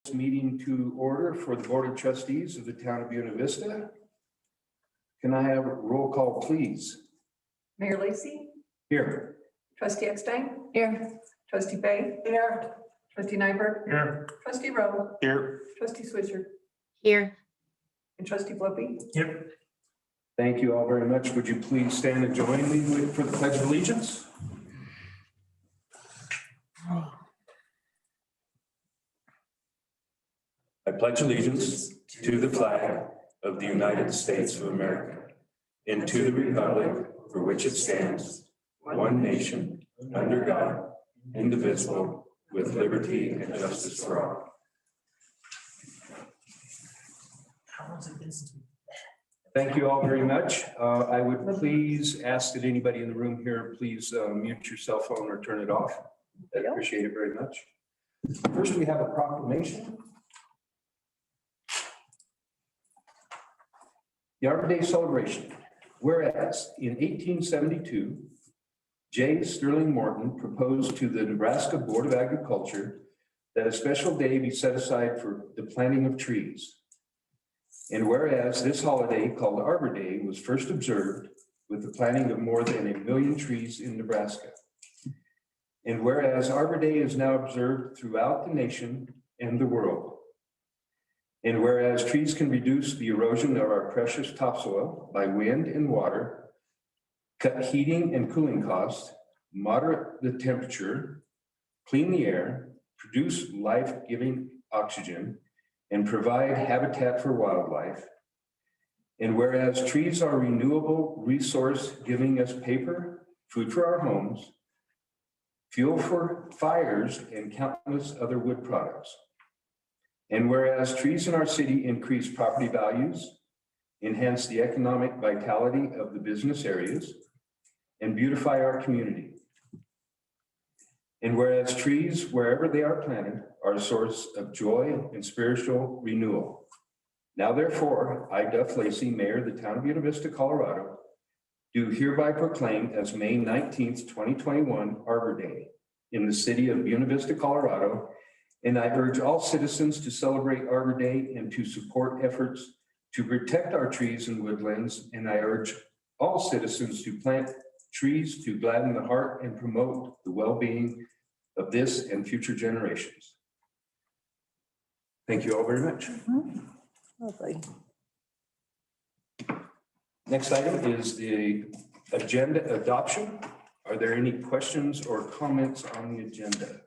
This meeting to order for the Board of Trustees of the Town of Buena Vista. Can I have a roll call, please? Mayor Lacy, Here. Trustee Eckstein, Here. Trustee Bay. Here. Trustee Nyberg. Here. Trustee Rowe. Here. Trustee Switzer. Here. And Trustee Flippy. Yep. Thank you all very much. Would you please stand and join me for the Pledge of Allegiance? I pledge allegiance to the flag of the United States of America and to the republic for which it stands, one nation, under God, indivisible, with liberty and justice for all. Thank you all very much. I would please ask that anybody in the room here, please mute your cell phone or turn it off. I appreciate it very much. First, we have a proclamation. The Arbor Day celebration. Whereas in 1872, J. Sterling Morton proposed to the Nebraska Board of Agriculture that a special day be set aside for the planting of trees. And whereas this holiday called Arbor Day was first observed with the planting of more than 1 million trees in Nebraska. And whereas Arbor Day is now observed throughout the nation and the world. And whereas trees can reduce the erosion of our precious topsoil by wind and water, cut heating and cooling costs, moderate the temperature, clean the air, produce life-giving oxygen, and provide habitat for wildlife. And whereas trees are a renewable resource giving us paper, food for our homes, fuel for fires, and countless other wood products. And whereas trees in our city increase property values, enhance the economic vitality of the business areas, and beautify our community. And whereas trees, wherever they are planted, are a source of joy and spiritual renewal. Now therefore, I, Duff Lacey, Mayor of the Town of Buena Vista, Colorado, do hereby proclaim as May 19th, 2021, Arbor Day in the city of Buena Vista, Colorado. And I urge all citizens to celebrate Arbor Day and to support efforts to protect our trees and woodlands. And I urge all citizens to plant trees to gladden the heart and promote the well-being of this and future generations. Thank you all very much. Lovely. Next item is the agenda adoption. Are there any questions or comments on the agenda?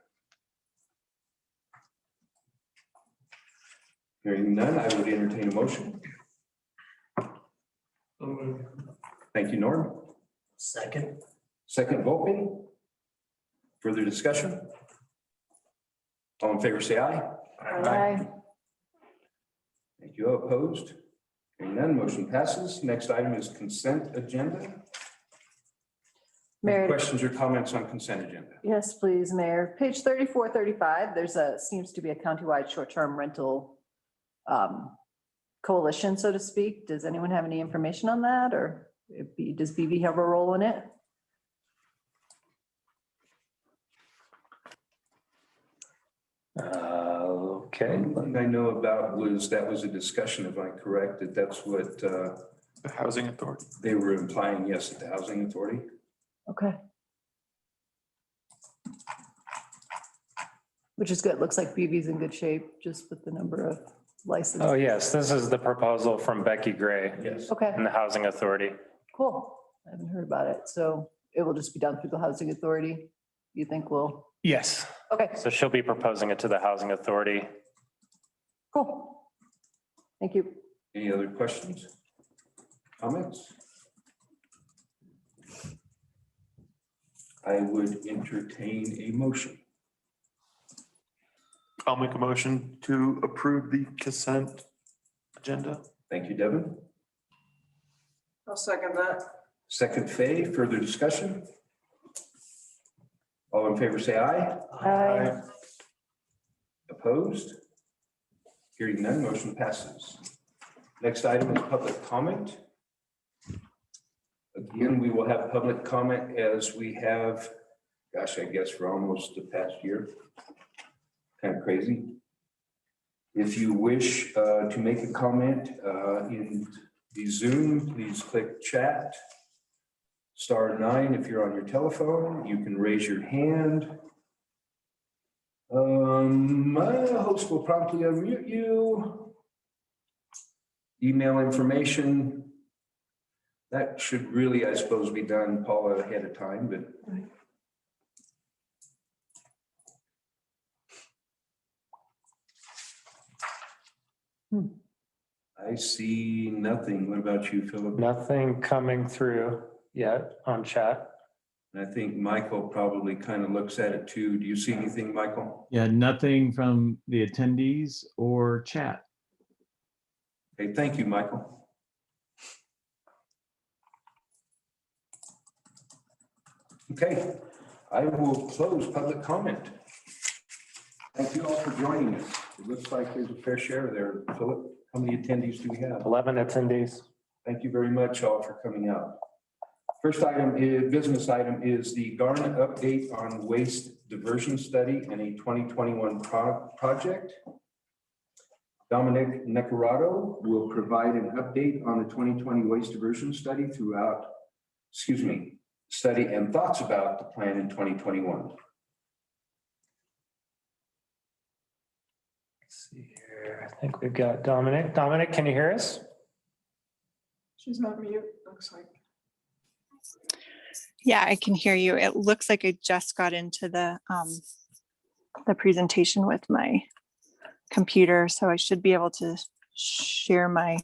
Hearing none, I would entertain a motion. Thank you, Norm. Second. Second, Volpe. Further discussion? All in favor, say aye. Aye. Thank you. Opposed? Hearing none, motion passes. Next item is consent agenda. Mayor, Questions or comments on consent agenda? yes, please, Mayor. Page 34, 35, seems to be a countywide short-term rental coalition, so to speak. Does anyone have any information on that, or does BB have a role in it? Okay. One thing I know about was that was a discussion, if I'm correct, that that's what The Housing Authority. they were implying, yes, at the Housing Authority. Okay. Which is good. Looks like BB's in good shape, just with the number of licenses. Oh, yes, this is the proposal from Becky Gray Yes. Okay, and the Housing Authority. cool. I haven't heard about it, so it will just be done through the Housing Authority. You think will? Yes. Okay, So she'll be proposing it to the Housing Authority. cool. Thank you. Any other questions? Comments? I would entertain a motion. I'll make a motion to approve the consent agenda. Thank you, Devin. I'll second that. Second, Fay. Further discussion? All in favor, say aye. Aye. Opposed? Hearing none, motion passes. Next item is public comment. Again, we will have public comment as we have, gosh, I guess for almost the past year. Kind of crazy. If you wish to make a comment in the Zoom, please click chat. *9 if you're on your telephone. You can raise your hand. My host will promptly unmute you. Email information. That should really, I suppose, be done, Paula, ahead of time, but. I see nothing. What about you, Philip? Nothing coming through yet on chat. I think Michael probably kind of looks at it too. Do you see anything, Michael? Yeah, nothing from the attendees or chat. Okay, thank you, Michael. Okay, I will close public comment. Thank you all for joining us. It looks like there's a fair share there. Philip, how many attendees do we have? 11 attendees. Thank you very much all for coming out. First item is, business item is the Garnet update on waste diversion study and a 2021 project. Dominic Necarato will provide an update on the 2020 waste diversion study study and thoughts about the plan in 2021. Let's see here. I think we've got Dominic. Dominic, can you hear us? She's not mute, looks like. Yeah, I can hear you. It looks like I just got into the presentation with my computer, so I should be able to share my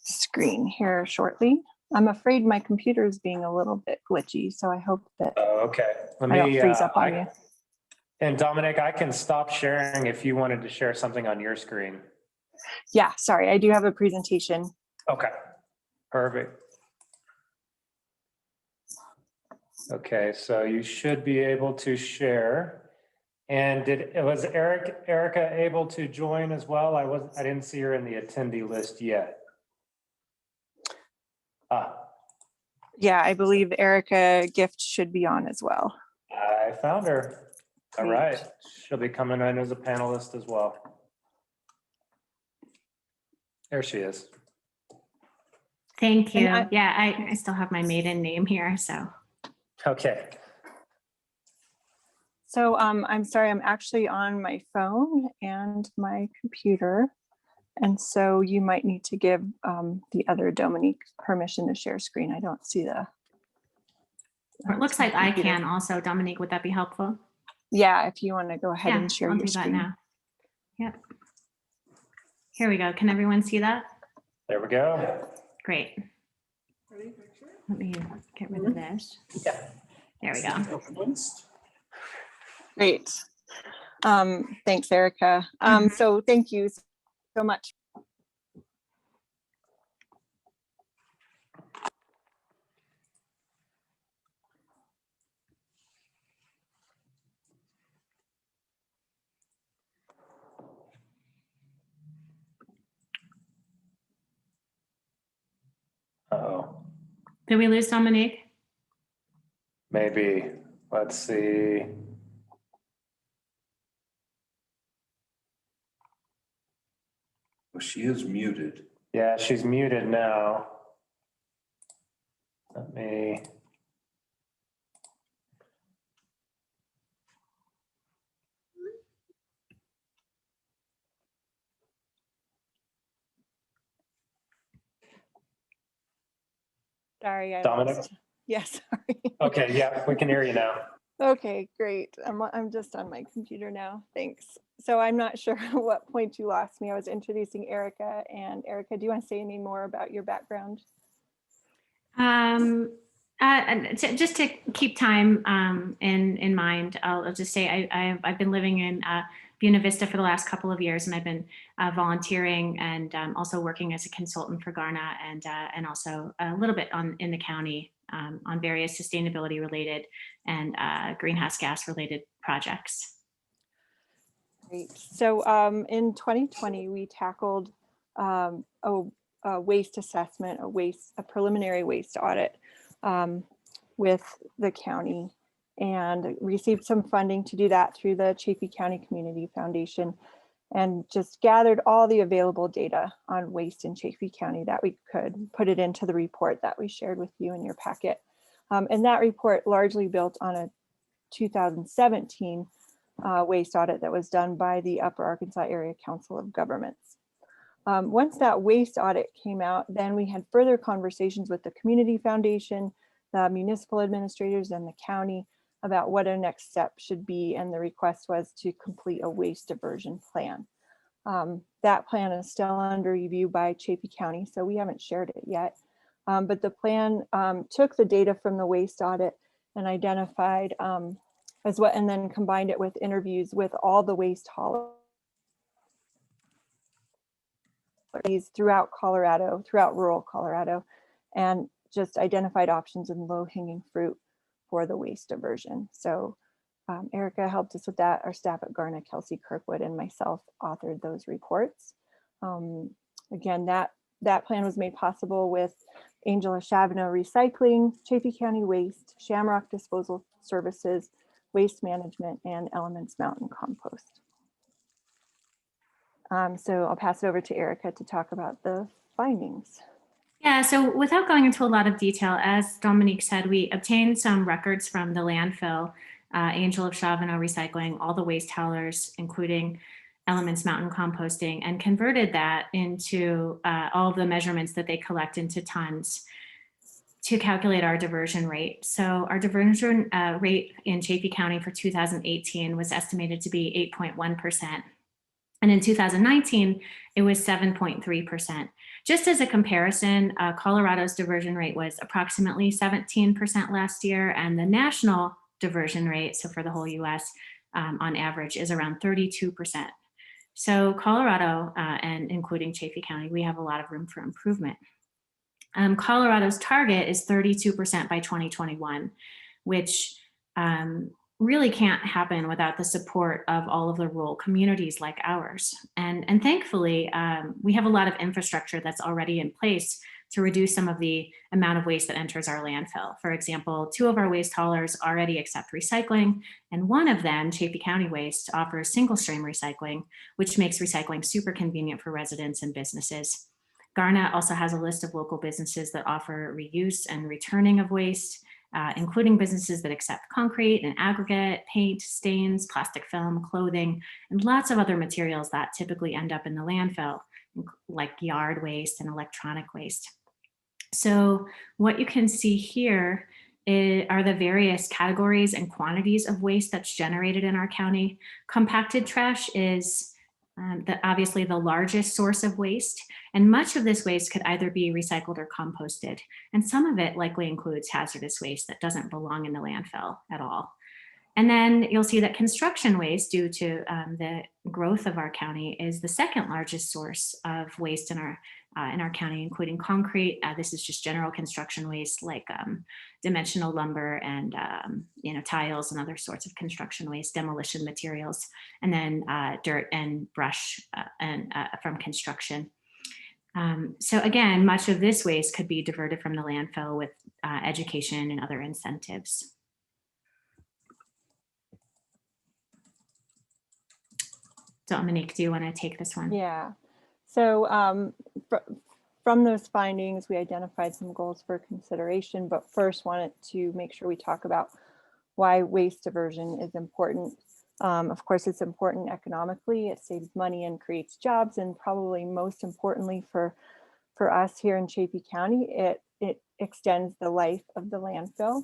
screen here shortly. I'm afraid my computer is being a little bit glitchy, so I hope that Okay. Let I don't me freeze up on you. And Dominic, I can stop sharing if you wanted to share something on your screen. Yeah, sorry, I do have a presentation. Okay, perfect. Okay, so you should be able to share. And was Erica able to join as well? I didn't see her in the attendee list yet. Yeah, I believe Erica Gift should be on as well. I found her. All Great. right, she'll be coming in as a panelist as well. There she is. Thank you. And Yeah, I still have my maiden name here, so. Okay. So I'm sorry, I'm actually on my phone and my computer. And so you might need to give the other Dominique permission to share screen. I don't see the. It looks like I computer. can also. Dominique, would that be helpful? Yeah, if you want to go ahead Yeah, and share I'll your do that screen. now. Yep. Here we go. Can everyone see that? There we go. Great. Ready, picture? Let me get rid of this. Yeah. There we go. Great. Thanks, Erica. So thank you so much. Uh-oh, Did we lose Dominique? maybe. Let's see. Well, she is muted. Yeah, she's muted now. Let me. Sorry, I Dominic? lost. Yes, sorry. Okay, yeah, we can hear you now. Okay, great. I'm just on my computer now. Thanks. So I'm not sure what point you lost me. I was introducing Erica, and Erica, do you want to say any more about your background? Just to keep time in mind, I'll just say I've been living in Buena Vista for the last couple of years, and I've been volunteering and also working as a consultant for Garnet and also a little bit in the county on various sustainability related and greenhouse gas related projects. Great. So in 2020, we tackled a waste assessment, a preliminary waste audit with the county, and received some funding to do that through the Chaffee County Community Foundation. and just gathered all the available data on waste in Chaffee County that we could, put it into the report that we shared with you in your packet. And that report largely built on a 2017 waste audit that was done by the Upper Arkansas Area Council of Governments. Once that waste audit came out, then we had further conversations with the Community Foundation, the municipal administrators, and the county about what our next step should be. And the request was to complete a waste diversion plan. That plan is still under review by Chaffee County, so we haven't shared it yet. But the plan took the data from the waste audit and identified as what, and then combined it with interviews with all the waste haulers throughout Colorado, throughout rural Colorado, and just identified options and low-hanging fruit for the waste diversion. So Erica helped us with that. Our staff at Garnet, Kelsey Kirkwood, and myself authored those reports. Again, that plan was made possible with Angela Chavino Recycling, Chaffee County Waste, Shamrock Disposal Services, Waste Management, and Elements Mountain Compost. So I'll pass it over to Erica to talk about the findings. Yeah, so without going into a lot of detail, as Dominique said, we obtained some records from the landfill, Angel of Chavino Recycling, all the waste haulers, including Elements Mountain Composting, and converted that into all of the measurements that they collect into tons to calculate our diversion rate. So our diversion rate in Chaffee County for 2018 was estimated to be 8.1%. And in 2019, it was 7.3%. Just as a comparison, Colorado's diversion rate was approximately 17% last year, and the national diversion rate, so for the whole US, on average is around 32%. So Colorado, and including Chaffee County, we have a lot of room for improvement. Colorado's target is 32% by 2021, which really can't happen without the support of all of the rural communities like ours. And thankfully, we have a lot of infrastructure that's already in place to reduce some of the amount of waste that enters our landfill. For example, 2 of our waste haulers already accept recycling, and one of them, Chaffee County Waste, offers single stream recycling, which makes recycling super convenient for residents and businesses. Garnet also has a list of local businesses that offer reuse and returning of waste, including businesses that accept concrete and aggregate, paint, stains, plastic film, clothing, and lots of other materials that typically end up in the landfill, like yard waste and electronic waste. So what you can see here are the various categories and quantities of waste that's generated in our county. Compacted trash is obviously the largest source of waste, and much of this waste could either be recycled or composted, and some of it likely includes hazardous waste that doesn't belong in the landfill at all. And then you'll see that construction waste, due to the growth of our county, is the second largest source of waste in our county, including concrete. This is just general construction waste like dimensional lumber and tiles and other sorts of construction waste, demolition materials, and then dirt and brush from construction. So again, much of this waste could be diverted from the landfill with education and other incentives. Dominique, do you want to take this one? Yeah. So from those findings, we identified some goals for consideration, but first wanted to make sure we talk about why waste diversion is important. Of course, it's important economically. It saves money and creates jobs, and probably most importantly for us here in Chaffee County, it extends the life of the landfill.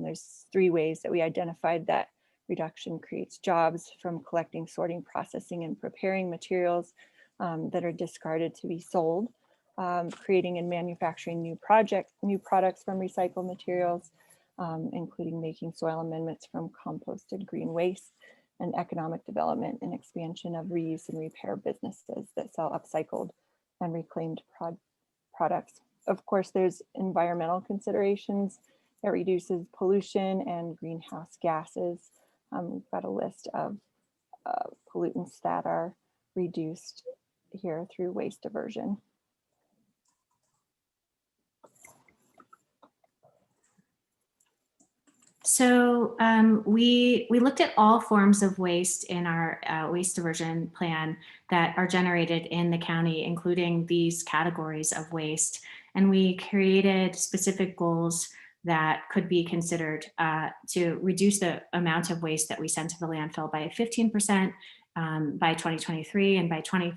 There's 3 ways that we identified that reduction creates jobs: from collecting, sorting, processing, and preparing materials that are discarded to be sold, creating and manufacturing new products from recycled materials, including making soil amendments from composted green waste, and economic development and expansion of reuse and repair businesses that sell upcycled and reclaimed products. Of course, there's environmental considerations. It reduces pollution and greenhouse gases. We've got a list of pollutants that are reduced here through waste diversion. So we looked at all forms of waste in our waste diversion plan that are generated in the county, including these categories of waste. And we created specific goals that could be considered to reduce the amount of waste that we send to the landfill by 15% by 2023 and by 20%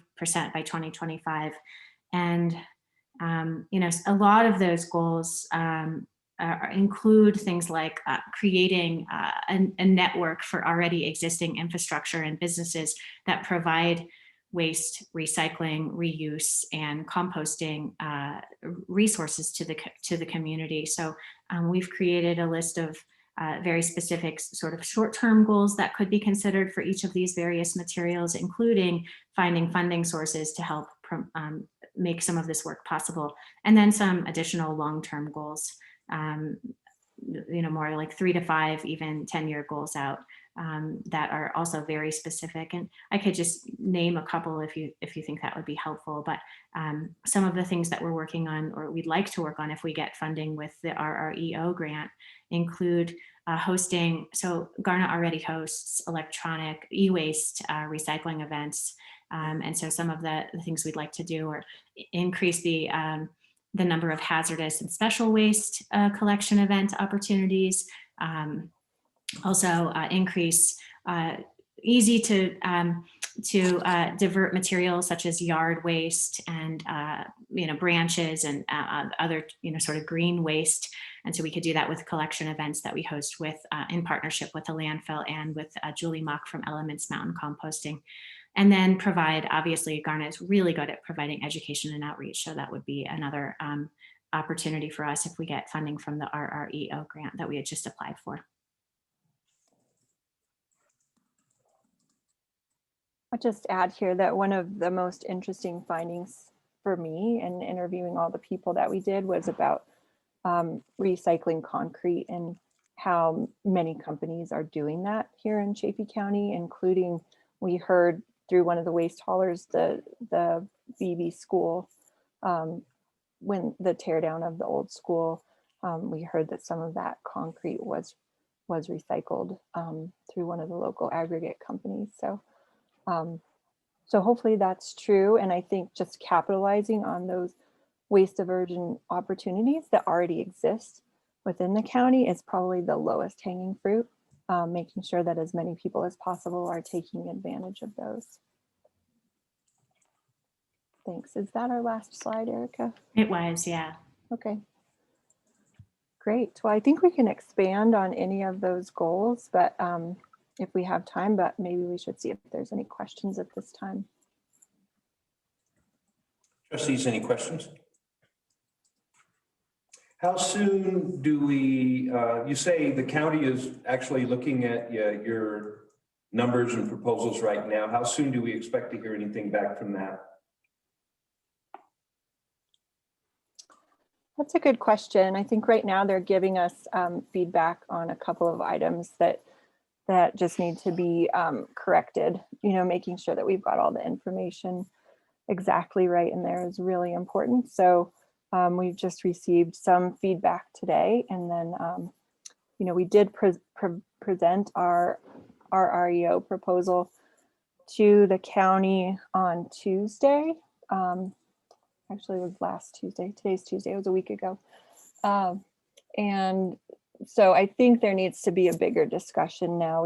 by 2025. And a lot of those goals include things like creating a network for already existing infrastructure and businesses that provide waste, recycling, reuse, and composting resources to the community. So we've created a list of very specific sort of short-term goals that could be considered for each of these various materials, including finding funding sources to help make some of this work possible, and then some additional long-term goals, more like 3 to 5, even 10-year goals out that are also very specific. And I could just name a couple if you think that would be helpful. But some of the things that we're working on, or we'd like to work on if we get funding with the RREO grant, include hosting. So Garnet already hosts electronic e-waste recycling events. And so some of the things we'd like to do are increase the number of hazardous and special waste collection event opportunities. Also increase easy to divert materials such as yard waste and branches and other sort of green waste. And so we could do that with collection events that we host with in partnership with the landfill and with Julie Mock from Elements Mountain Composting. And then provide, obviously, Garnet is really good at providing education and outreach. So that would be another opportunity for us if we get funding from the RREO grant that we had just applied for. I'll just add here that one of the most interesting findings for me in interviewing all the people that we did was about recycling concrete and how many companies are doing that here in Chaffey County, including, we heard through one of the waste haulers, the BB school, when the tear down of the old school, we heard that some of that concrete was recycled through one of the local aggregate companies. So hopefully that's true. And I think just capitalizing on those waste diversion opportunities that already exist within the county is probably the lowest hanging fruit. Making sure that as many people as possible are taking advantage of those. Thanks. Is that our last slide, Erica? It was, yeah. Okay. Great. Well, I think we can expand on any of those goals, but if we have time, but maybe we should see if there's any questions at this time. Trustees, any questions? How soon do we, you say the county is actually looking at your numbers and proposals right now. How soon do we expect to hear anything back from that? That's a good question. I think right now they're giving us feedback on a couple of items that just need to be corrected. Making sure that we've got all the information exactly right in there is really important. So we've just received some feedback today, and then we did present our REO proposal to the county on Tuesday. Actually, it was last Tuesday. Today's Tuesday. It was a week ago. And so I think there needs to be a bigger discussion now.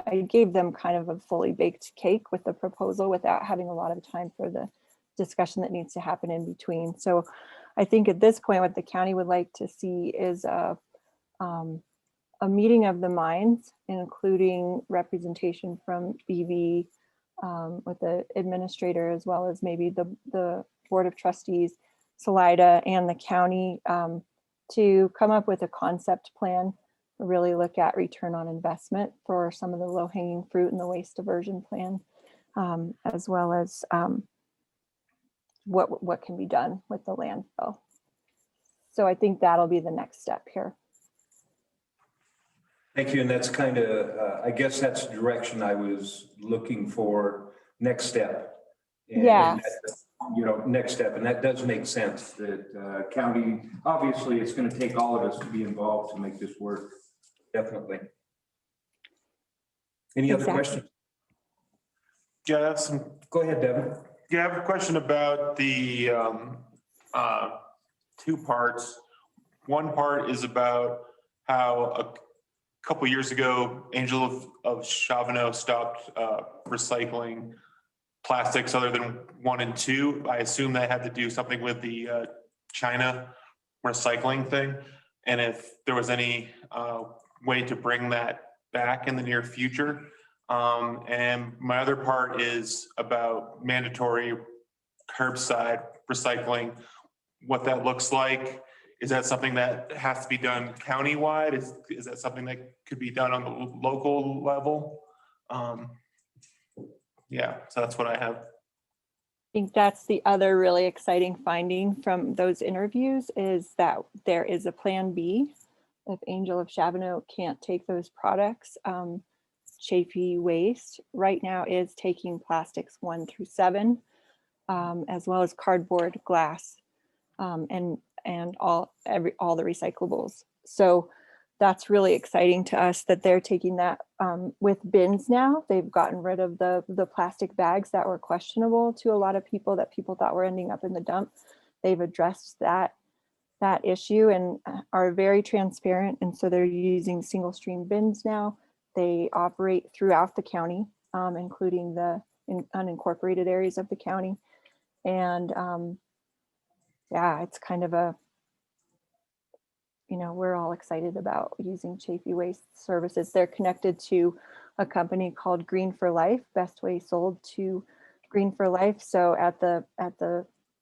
I gave them kind of a fully baked cake with the proposal without having a lot of time for the discussion that needs to happen in between. So I think at this point, what the county would like to see is a meeting of the minds, including representation from BV with the administrator, as well as maybe the Board of Trustees, Salida, and the county to come up with a concept plan, really look at return on investment for some of the low-hanging fruit in the waste diversion plan, as well as what can be done with the landfill. So I think that'll be the next step here. Thank you. And that's kind of, I guess that's the direction I was looking for, next step. Yeah. Next step. And that does make sense that county, obviously it's going to take all of us to be involved to make this work. Definitely. Any other Exactly. questions? Yeah, I have some, Go ahead, Devin. yeah, I have a question about the two parts. One part is about how a couple years ago, Angel of Chavano stopped recycling plastics other than 1 and 2. I assume that had to do something with the China recycling thing. And if there was any way to bring that back in the near future. And my other part is about mandatory curbside recycling, what that looks like. Is that something that has to be done countywide? Is that something that could be done on the local level? Yeah, so that's what I have. I think that's the other really exciting finding from those interviews is that there is a plan B. If Angel of Chavano can't take those products, Chafee Waste right now is taking plastics 1 through 7, as well as cardboard, glass, and all the recyclables. So that's really exciting to us that they're taking that with bins now. They've gotten rid of the plastic bags that were questionable to a lot of people that people thought were ending up in the dump. They've addressed that issue and are very transparent. And so they're using single stream bins now. They operate throughout the county, including the unincorporated areas of the county. And yeah, it's kind of a, we're all excited about using Chafee Waste services. They're connected to a company called Green for Life. Best Way sold to Green for Life. So at the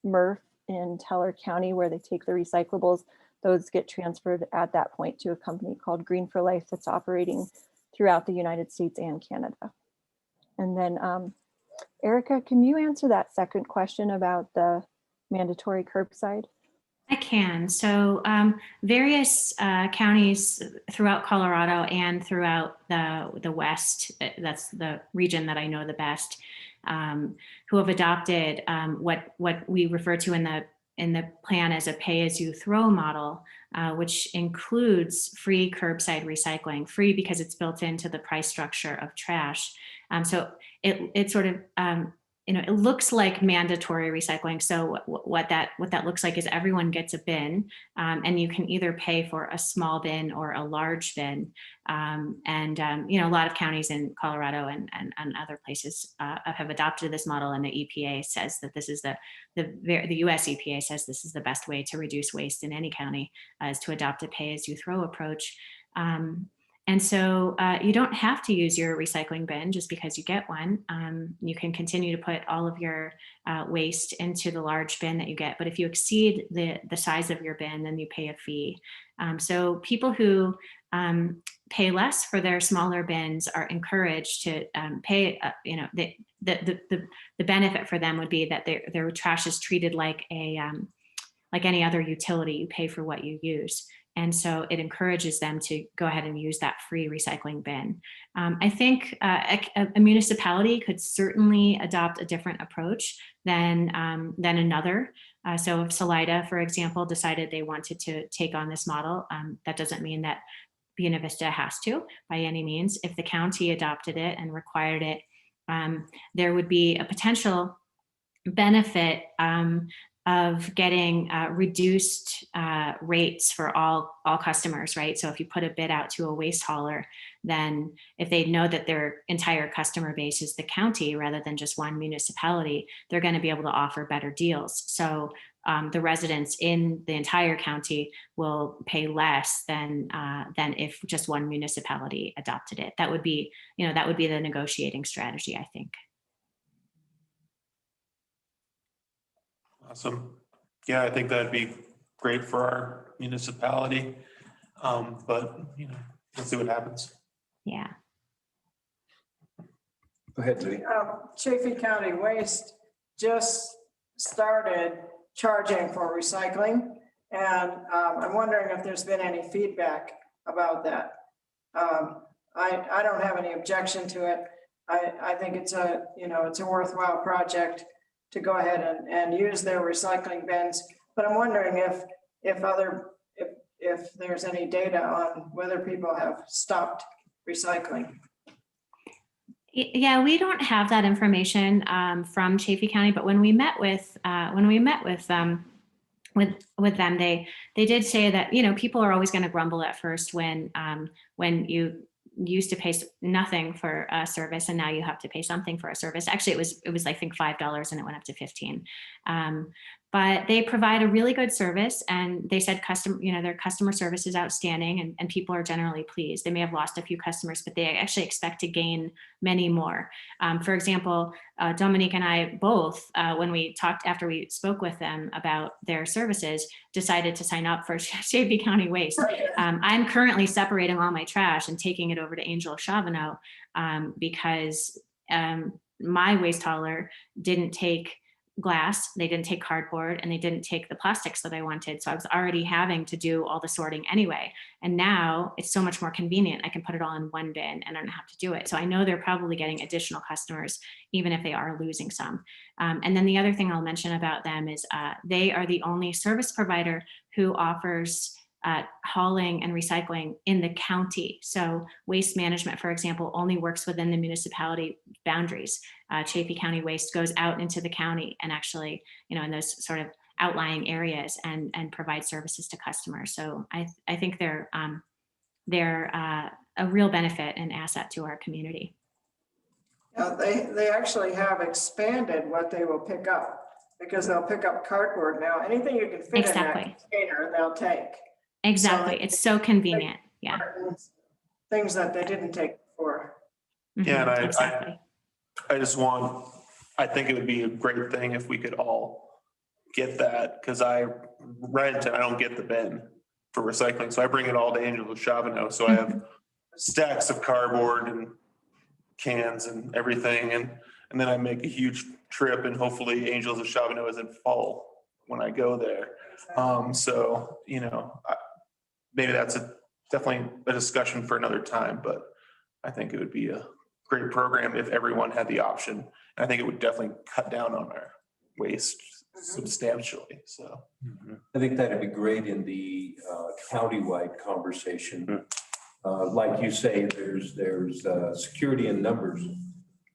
MRF in Teller County, where they take the recyclables, those get transferred at that point to a company called Green for Life that's operating throughout the United States and Canada. And then Erica, can you answer that second question about the mandatory curbside? I can. So various counties throughout Colorado and throughout the West, that's the region that I know the best, who have adopted what we refer to in the plan as a pay-as-you-throw model, which includes free curbside recycling, free because it's built into the price structure of trash. So it sort of it looks like mandatory recycling. So what that looks like is everyone gets a bin, and you can either pay for a small bin or a large bin. A lot of counties in Colorado and other places have adopted this model, and the EPA says that this is the US EPA says this is the best way to reduce waste in any county, is to adopt a pay-as-you-throw approach. And so you don't have to use your recycling bin just because you get one. You can continue to put all of your waste into the large bin that you get. But if you exceed the size of your bin, then you pay a fee. So people who pay less for their smaller bins are encouraged to pay. The benefit for them would be that their trash is treated like any other utility. You pay for what you use. And so it encourages them to go ahead and use that free recycling bin. I think a municipality could certainly adopt a different approach than another. So if Salida, for example, decided they wanted to take on this model, that doesn't mean that Buena Vista has to by any means. If the county adopted it and required it, there would be a potential benefit of getting reduced rates for all customers, right? So if you put a bid out to a waste hauler, then if they know that their entire customer base is the county rather than just one municipality, they're going to be able to offer better deals. So the residents in the entire county will pay less than if just one municipality adopted it. That would be the negotiating strategy, I think. Awesome. Yeah, I think that'd be great for our municipality. But let's see what happens. Yeah. Go ahead, Lee. Chaffey County Waste just started charging for recycling. And I'm wondering if there's been any feedback about that. I don't have any objection to it. I think it's a worthwhile project to go ahead and use their recycling bins. But I'm wondering if if there's any data on whether people have stopped recycling. Yeah, we don't have that information from Chaffey County, but when we met with them, they did say that, you know, people are always going to grumble at first when you used to pay nothing for a service and now you have to pay something for a service. Actually, it was I think $5 and it went up to $15. But they provide a really good service, and they said their customer service is outstanding, and people are generally pleased. They may have lost a few customers, but they actually expect to gain many more. For example, Dominique and I both, when we talked after we spoke with them about their services, decided to sign up for Chaffey County Waste. I'm currently separating all my trash and taking it over to Angel of Chavano because my waste hauler didn't take glass, they didn't take cardboard, and they didn't take the plastics that I wanted. So I was already having to do all the sorting anyway. And now it's so much more convenient. I can put it all in one bin and I don't have to do it. So I know they're probably getting additional customers, even if they are losing some. And then the other thing I'll mention about them is they are the only service provider who offers hauling and recycling in the county. So waste management, for example, only works within the municipality boundaries. Chaffey County Waste goes out into the county and actually, in those sort of outlying areas and provide services to customers. So I think they're a real benefit and asset to our community. They actually have expanded what they will pick up, because they'll pick up cardboard now. Anything you can fit in that container, they'll take. Exactly. So it's so convenient. Yeah. Things that they didn't take before. Yeah, and exactly. I think it would be a great thing if we could all get that, because I rent and I don't get the bin for recycling. So I bring it all to Angel of Chavano. So I have stacks of cardboard and cans and everything. And then I make a huge trip, and hopefully Angels of Chavano isn't full when I go there. So, maybe that's definitely a discussion for another time, but I think it would be a great program if everyone had the option. And I think it would definitely cut down on our waste substantially. So I think that'd be great in the countywide conversation. Like you say, there's security in numbers.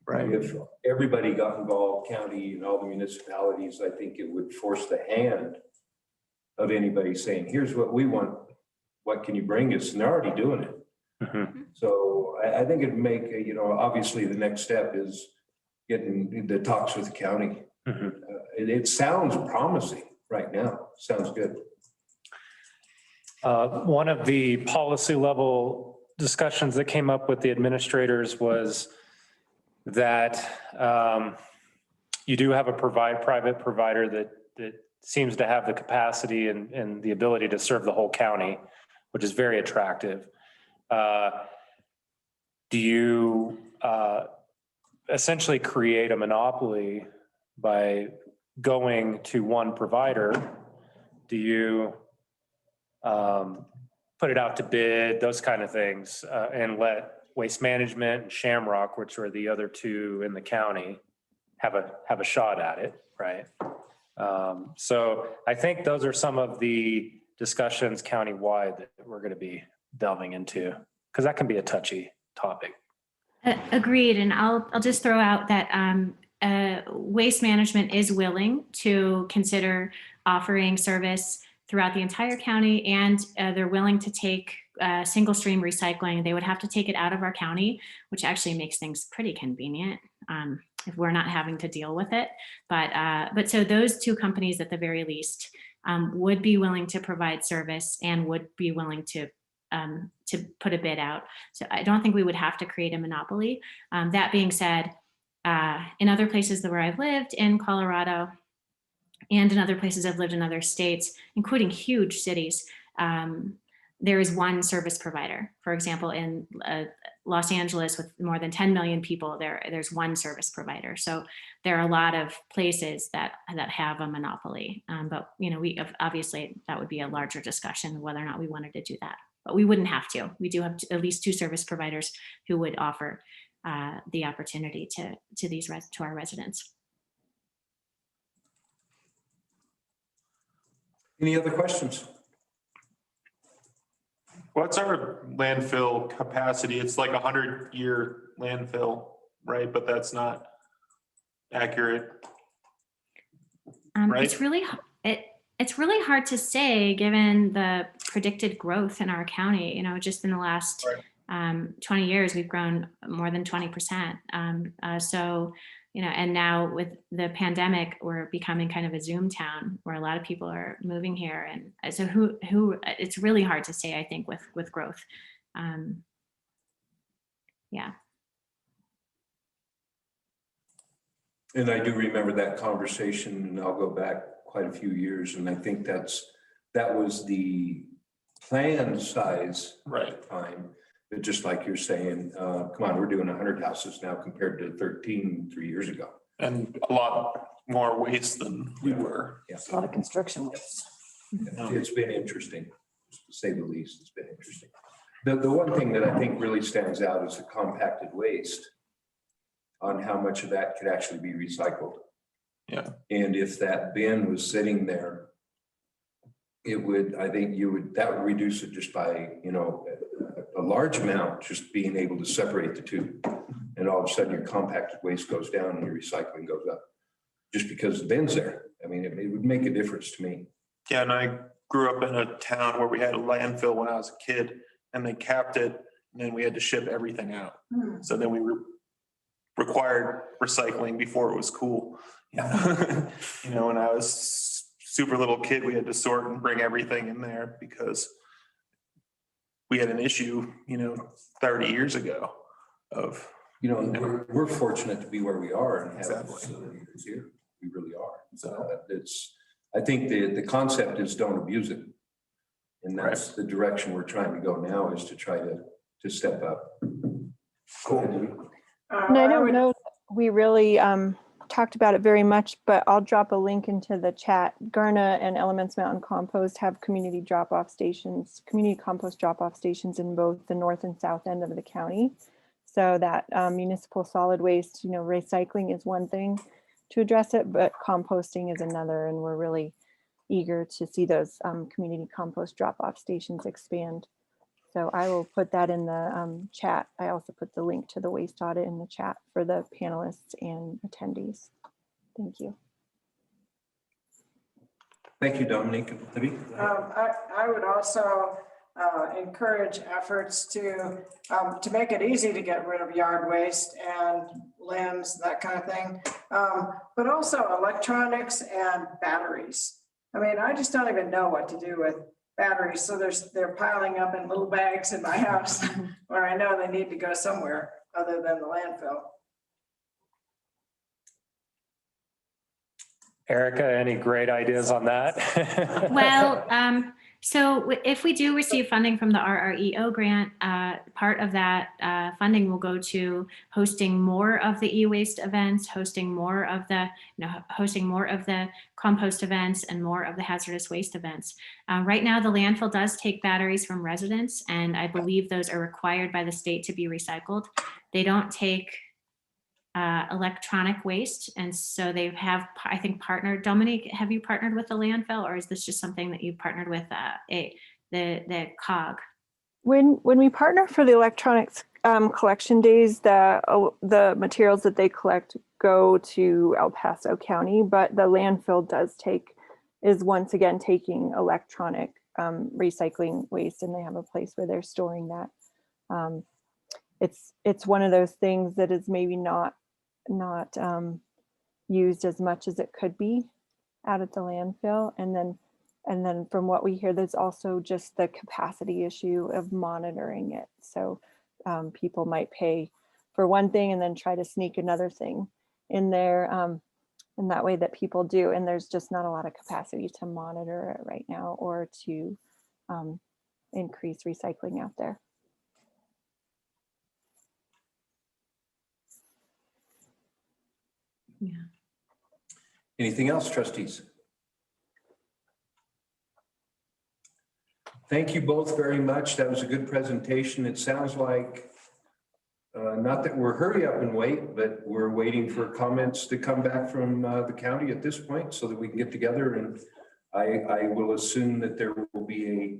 Right. If everybody got involved, county and all the municipalities, I think it would force the hand of anybody saying, here's what we want. What can you bring us? And they're already doing it. So I think it'd make, obviously the next step is getting the talks with the county. It sounds promising right now. Sounds good. One of the policy level discussions that came up with the administrators was that you do have a private provider that seems to have the capacity and the ability to serve the whole county, which is very attractive. Do you essentially create a monopoly by going to one provider? Do you put it out to bid, those kind of things, and let Waste Management and Shamrock, which are the other two in the county, have a shot at it, right? So I think those are some of the discussions countywide that we're going to be delving into, because that can be a touchy topic. Agreed. And I'll just throw out that Waste Management is willing to consider offering service throughout the entire county, and they're willing to take single stream recycling. They would have to take it out of our county, which actually makes things pretty convenient if we're not having to deal with it. But so those two companies at the very least would be willing to provide service and would be willing to put a bid out. So I don't think we would have to create a monopoly. That being said, in other places where I've lived in Colorado and in other places I've lived in other states, including huge cities, there is one service provider. For example, in Los Angeles with more than 10 million people, there's one service provider. So there are a lot of places that have a monopoly. But we obviously that would be a larger discussion whether or not we wanted to do that. But we wouldn't have to. We do have at least two service providers who would offer the opportunity to our residents. Any other questions? What's our landfill capacity? It's like 100-year landfill, right? But that's not accurate. Right. It's really hard to say, given the predicted growth in our county. Just in the last 20 years, we've grown more than 20%. So, and now with the pandemic, we're becoming kind of a Zoom town where a lot of people are moving here. And so it's really hard to say, I think, with growth. Yeah. And I do remember that conversation, and I'll go back quite a few years, and I think that was the planned size at the time. But just like you're saying, come on, we're doing 100 houses now compared to 13 3 years ago. And a lot more waste than we were. Yeah. A lot of construction waste. It's been interesting, to say the least. It's been interesting. The one thing that I think really stands out is the compacted waste, on how much of that could actually be recycled. Yeah. And if that bin was sitting there, that would reduce it just by, a large amount, just being able to separate the two. And all of a sudden your compacted waste goes down and your recycling goes up, just because the bin's there. I mean, it would make a difference to me. Yeah, and I grew up in a town where we had a landfill when I was a kid, and they capped it, and then we had to ship everything out. So then we required recycling before it was cool. Yeah. When I was super little kid, we had to sort and bring everything in there because we had an issue, 30 years ago of. We're fortunate to be where we are and have Exactly. facilities here. We really are. So I think the concept is don't abuse it. And that's the direction we're trying to go now, is to try to step up. Cool. And I don't know, we really talked about it very much, but I'll drop a link into the chat. Garnet and Elements Mountain Compost have community compost drop-off stations in both the north and south end of the county. So that municipal solid waste, recycling is one thing to address it, but composting is another. And we're really eager to see those community compost drop-off stations expand. So I will put that in the chat. I also put the link to the waste audit in the chat for the panelists and attendees. Thank you. Thank you, Dominique. Libby? I would also encourage efforts to make it easy to get rid of yard waste and limbs, that kind of thing, but also electronics and batteries. I mean, I just don't even know what to do with batteries. So they're piling up in little bags in my house where I know they need to go somewhere other than the landfill. Erica, any great ideas on that? Well, so if we do receive funding from the RREO grant, part of that funding will go to hosting more of the e-waste events, hosting more of the compost events, and more of the hazardous waste events. Right now, the landfill does take batteries from residents, and I believe those are required by the state to be recycled. They don't take electronic waste, and so they have, I think, partnered. Dominique, have you partnered with the landfill, or is this just something that you partnered with the COG? When we partner for the electronics collection days, the materials that they collect go to El Paso County, but the landfill is once again taking electronic recycling waste, and they have a place where they're storing that. It's one of those things that is maybe not used as much as it could be out at the landfill. And then from what we hear, there's also just the capacity issue of monitoring it. So people might pay for one thing and then try to sneak another thing in there, and that way that people do. And there's just not a lot of capacity to monitor it right now or to increase recycling out there. Yeah. Anything else, trustees? Thank you both very much. That was a good presentation. It sounds like, not that we're hurry up and wait, but we're waiting for comments to come back from the county at this point so that we can get together. And I will assume that there will be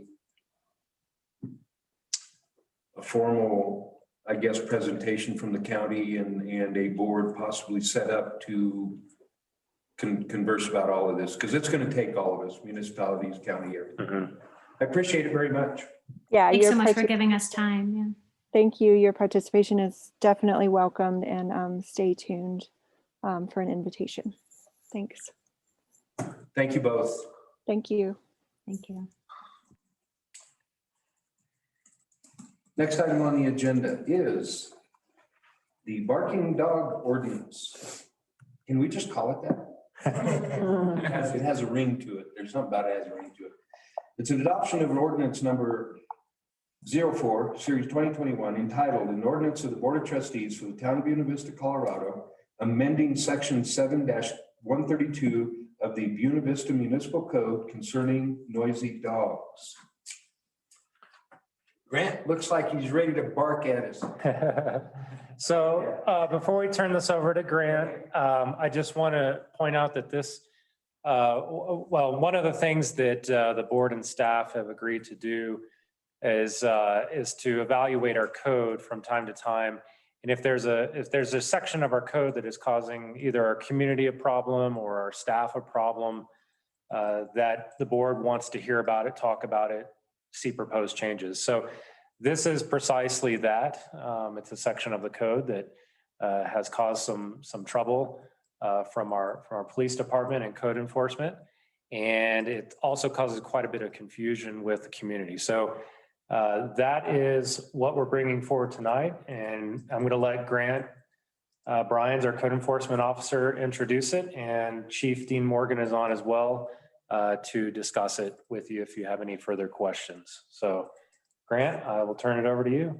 a formal, I guess, presentation from the county and a board possibly set up to converse about all of this, because it's going to take all of us, municipalities, county, everything. I appreciate it very much. Yeah, Thanks your so much for partic- giving us time. Yeah. Thank you. Your participation is definitely welcomed, and stay tuned for an invitation. Thanks. Thank you both. Thank you. Thank you. Next item on the agenda is the Barking Dog Ordinance. Can we just call it that? It has a ring to it. There's something about it has a ring to it. It's an adoption of an ordinance number 04, Series 2021, entitled An Ordinance of the Board of Trustees for the Town of Buena Vista, Colorado, amending Section 7-132 of the Buena Vista Municipal Code concerning noisy dogs. Grant looks like he's ready to bark at us. So before we turn this over to Grant, I just want to point out that this, well, one of the things that the board and staff have agreed to do is to evaluate our code from time to time. And if there's a section of our code that is causing either our community a problem or our staff a problem, that the board wants to hear about it, talk about it, see proposed changes. So this is precisely that. It's a section of the code that has caused some trouble from our police department and code enforcement. And it also causes quite a bit of confusion with the community. So that is what we're bringing forward tonight. And I'm going to let Grant Bryans, our code enforcement officer, introduce it. And Chief Dean Morgan is on as well to discuss it with you if you have any further questions. So Grant, I will turn it over to you.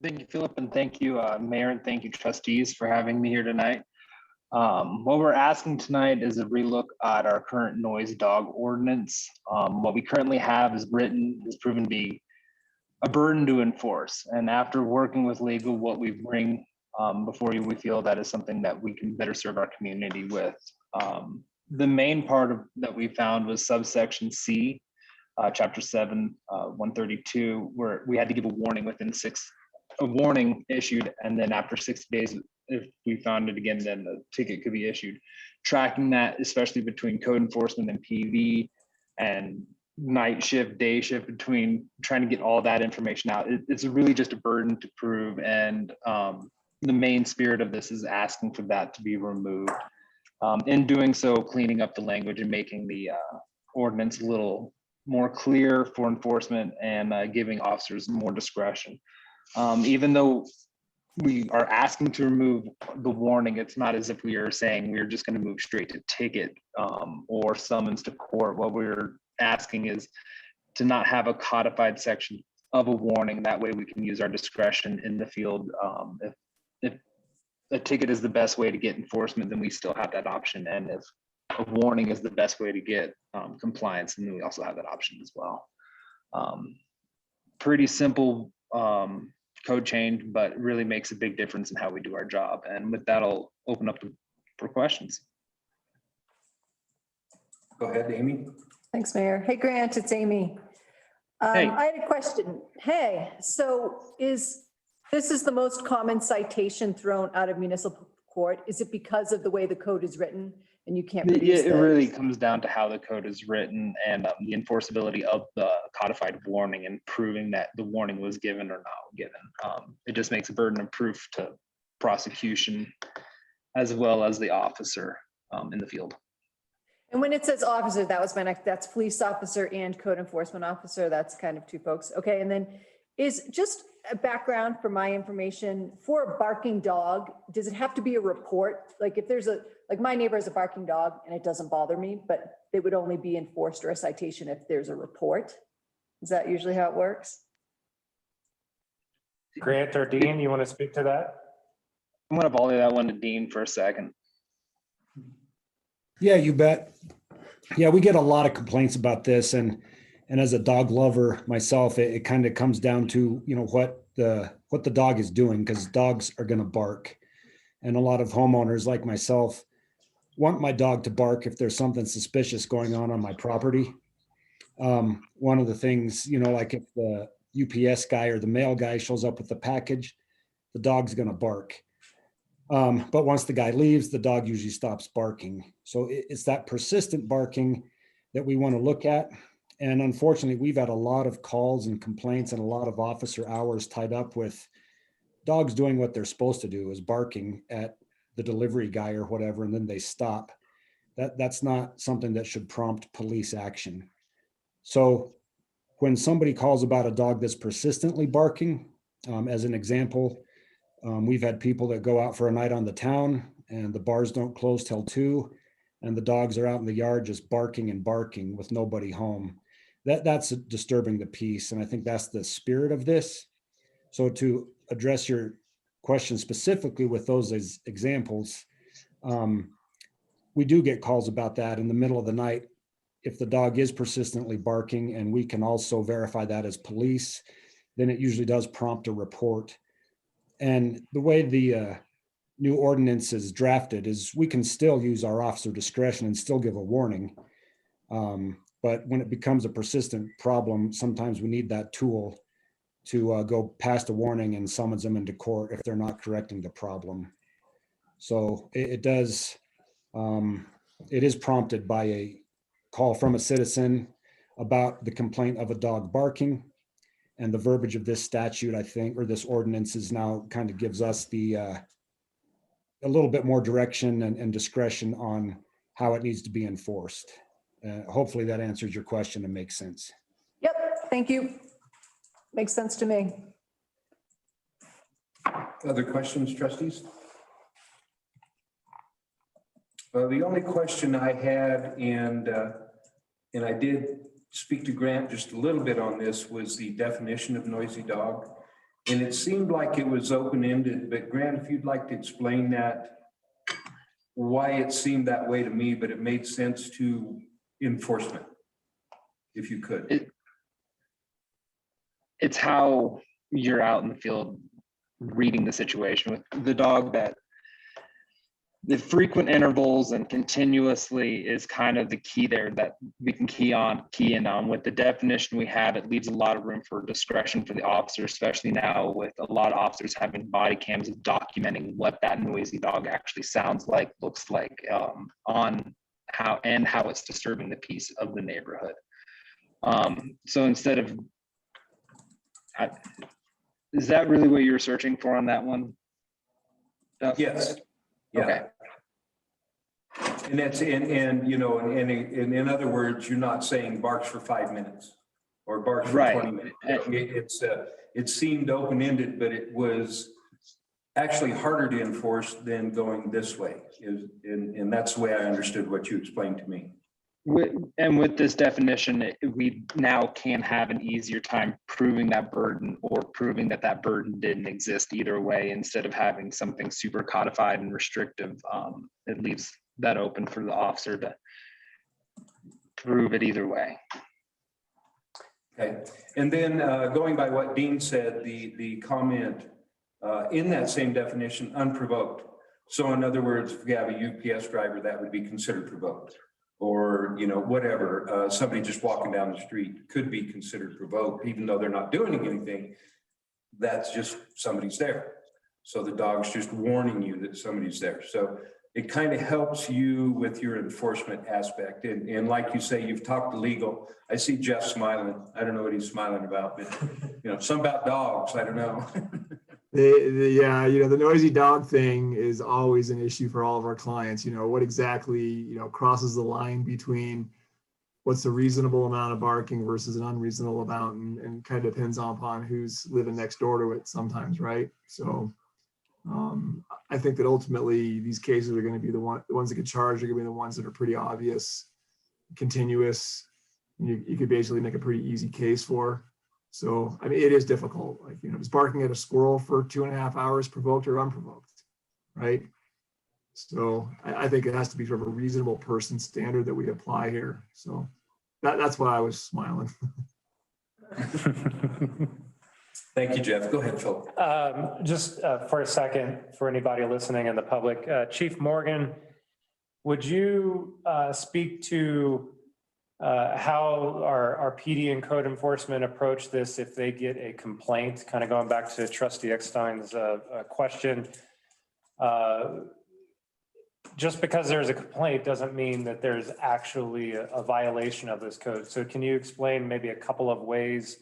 Thank you, Philip, and thank you, Mayor, and thank you, trustees, for having me here tonight. What we're asking tonight is a relook at our current noise dog ordinance. What we currently have is proven to be a burden to enforce. And after working with legal, what we bring before you, we feel that is something that we can better serve our community with. The main part that we found was subsection C, chapter 7, 132, where we had to give a warning a warning issued, and then after 6 days, if we found it again, then the ticket could be issued. Tracking that, especially between code enforcement and PV and night shift, day shift, between trying to get all that information out, it's really just a burden to prove. And the main spirit of this is asking for that to be removed. In doing so, cleaning up the language and making the ordinance a little more clear for enforcement and giving officers more discretion. Even though we are asking to remove the warning, it's not as if we are saying we're just going to move straight to ticket or summons to court. What we're asking is to not have a codified section of a warning. That way we can use our discretion in the field. If a ticket is the best way to get enforcement, then we still have that option. And if a warning is the best way to get compliance, and then we also have that option as well. Pretty simple code change, but really makes a big difference in how we do our job. And with that, I'll open up for questions. Go ahead, Amy. Thanks, Mayor. Hey, Grant, it's Amy. Hey. I had a question. Hey, so this is the most common citation thrown out of municipal court. Is it because of the way the code is written and you can't reduce It really comes down to how the code is written and the enforceability of the codified warning and proving that the warning was given or not given. It just makes a burden of proof to prosecution as well as the officer in the field. And when it says officer, that was my next, that's police officer and code enforcement officer. That's kind of two folks. Okay. And then is just a background for my information for a barking dog, does it have to be a report? Like if there's like my neighbor has a barking dog and it doesn't bother me, but it would only be enforced or a citation if there's a report. Is that usually how it works? Grant or Dean, you want to speak to that? I'm going to volley that one to Dean for a second. Yeah, you bet. Yeah, we get a lot of complaints about this, and as a dog lover myself, it kind of comes down to, you know, what the dog is doing, because dogs are going to bark, and a lot of homeowners like myself want my dog to bark if there's something suspicious going on my property. One of the things, you know, like if UPS guy or the mail guy shows up with the package, the dog's going to bark. But once the guy leaves, the dog usually stops barking. So it's that persistent barking that we want to look at. And unfortunately, we've had a lot of calls and complaints and a lot of officer hours tied up with dogs doing what they're supposed to do, is barking at the delivery guy or whatever, and then they stop. That's not something that should prompt police action. So when somebody calls about a dog that's persistently barking, as an example, we've had people that go out for a night on the town and the bars don't close till 2, and the dogs are out in the yard just barking and barking with nobody home. That's disturbing the peace. And I think that's the spirit of this. So to address your question specifically with those examples, we do get calls about that in the middle of the night. If the dog is persistently barking and we can also verify that as police, then it usually does prompt a report. And the way the new ordinance is drafted is we can still use our officer discretion and still give a warning. But when it becomes a persistent problem, sometimes we need that tool to go past a warning and summons them into court if they're not correcting the problem. So it is prompted by a call from a citizen about the complaint of a dog barking. And the verbiage of this statute, I think, or this ordinance is now kind of gives us the a little bit more direction and discretion on how it needs to be enforced. Hopefully that answers your question and makes sense. Yep, thank you. Makes sense to me. Other questions, trustees? The only question I had, and I did speak to Grant just a little bit on this, was the definition of noisy dog. And it seemed like it was open-ended, but Grant, if you'd like to explain that, why it seemed that way to me, but it made sense to enforcement, if you could. It's how you're out in the field reading the situation with the dog, that the frequent intervals and continuously is kind of the key there that we can key in on. With the definition we have, it leaves a lot of room for discretion for the officer, especially now with a lot of officers having body cams documenting what that noisy dog actually sounds like, looks like, on how it's disturbing the peace of the neighborhood. So instead of, is that really what you were searching for on that one? Yes. Yeah. Okay. And that's in other words, you're not saying barks for 5 minutes or barks for 20 minutes. It seemed open-ended, but it was actually harder to enforce than going this way. And that's the way I understood what you explained to me. With this definition, we now can have an easier time proving that burden or proving that burden didn't exist either way, instead of having something super codified and restrictive. It leaves that open for the officer to prove it either way. Okay. And then going by what Dean said, the comment in that same definition, unprovoked. So in other words, if we have a UPS driver, that would be considered provoked. Or, whatever, somebody just walking down the street could be considered provoked, even though they're not doing anything. That's just somebody's there. So the dog's just warning you that somebody's there. So it kind of helps you with your enforcement aspect. And like you say, you've talked to legal. I see Jeff smiling. I don't know what he's smiling about, but some about dogs, I don't know. The noisy dog thing is always an issue for all of our clients. What exactly, crosses the line between what's a reasonable amount of barking versus an unreasonable amount, and kind of depends upon who's living next door to it sometimes, right? So I think that ultimately these cases are going to be the ones that get charged are going to be the ones that are pretty obvious, continuous. You could basically make a pretty easy case for. So, it is difficult. Like, is barking at a squirrel for 2.5 hours provoked or unprovoked, right? So I think it has to be sort of a reasonable person standard that we apply here. So that's why I was smiling. Thank you, Jeff. Go ahead, Phil. Just for a second, for anybody listening in the public, Chief Morgan, would you speak to how our PD and code enforcement approach this if they get a complaint, kind of going back to Trustee Eckstein's question. Just because there's a complaint doesn't mean that there's actually a violation of this code. So can you explain maybe a couple of ways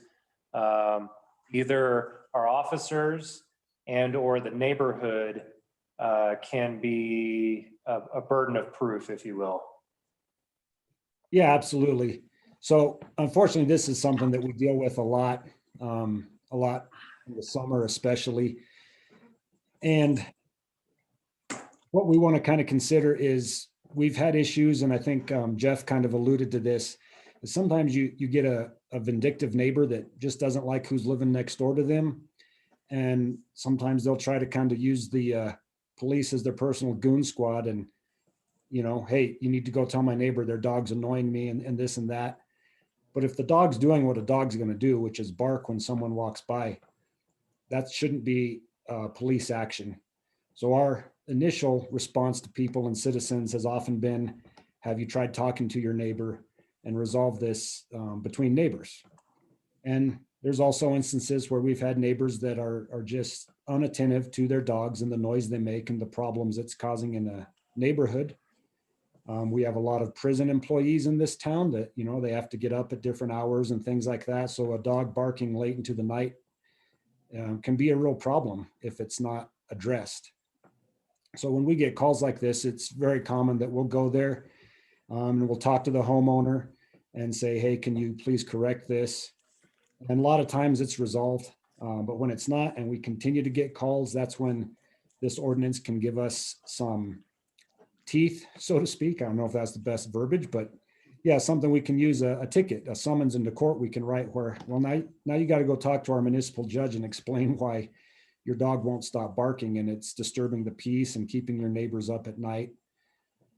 either our officers and or the neighborhood can be a burden of proof, if you will? Yeah, absolutely. So unfortunately, this is something that we deal with a lot in the summer especially. And what we want to kind of consider is we've had issues, and I think Jeff kind of alluded to this, is sometimes you get a vindictive neighbor that just doesn't like who's living next door to them. And sometimes they'll try to kind of use the police as their personal goon squad and, you know, hey, you need to go tell my neighbor their dog's annoying me and this and that. But if the dog's doing what a dog's going to do, which is bark when someone walks by, that shouldn't be police action. So our initial response to people and citizens has often been, have you tried talking to your neighbor and resolve this between neighbors? And there's also instances where we've had neighbors that are just unattentive to their dogs and the noise they make and the problems it's causing in a neighborhood. We have a lot of prison employees in this town that, you know, they have to get up at different hours and things like that. So a dog barking late into the night can be a real problem if it's not addressed. So when we get calls like this, it's very common that we'll go there and we'll talk to the homeowner and say, hey, can you please correct this? And a lot of times it's resolved, but when it's not and we continue to get calls, that's when this ordinance can give us some teeth, so to speak. I don't know if that's the best verbiage, but yeah, something we can use a ticket, a summons into court we can write where, well, now you got to go talk to our municipal judge and explain why your dog won't stop barking and it's disturbing the peace and keeping your neighbors up at night.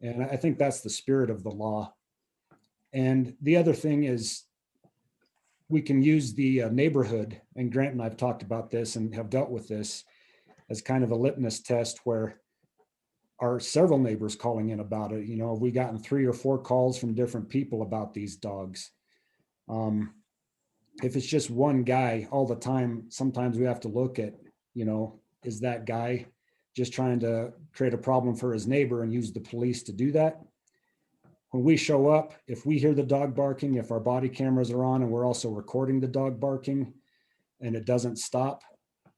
And I think that's the spirit of the law. And the other thing is we can use the neighborhood, and Grant and I've talked about this and have dealt with this as kind of a litmus test where are several neighbors calling in about it. You know, have we gotten 3 or 4 calls from different people about these dogs? If it's just one guy all the time, sometimes we have to look at, you know, is that guy just trying to create a problem for his neighbor and use the police to do that? When we show up, if we hear the dog barking, if our body cameras are on and we're also recording the dog barking and it doesn't stop,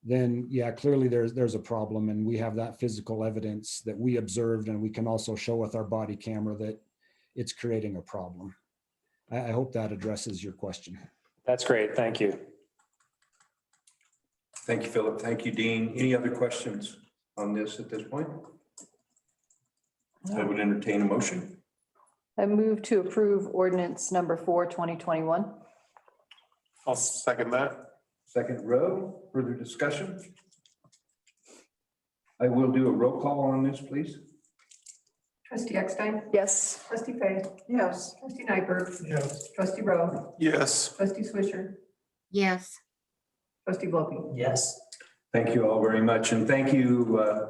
then yeah, clearly there's a problem and we have that physical evidence that we observed, and we can also show with our body camera that it's creating a problem. I hope that addresses your question. That's great. Thank you. Thank you, Philip. Thank you, Dean. Any other questions on this at this point? I would entertain a motion. I move to approve ordinance number 4, 2021. I'll second that. Second row, further discussion? I will do a roll call on this, please. Trustee Eckstein? Yes. Trustee Fay? Yes. Trustee Nyberg? Yes. Trustee Rowe? Yes. Trustee Swisher? Yes. Trustee Wilkie? Yes. Thank you all very much. And thank you,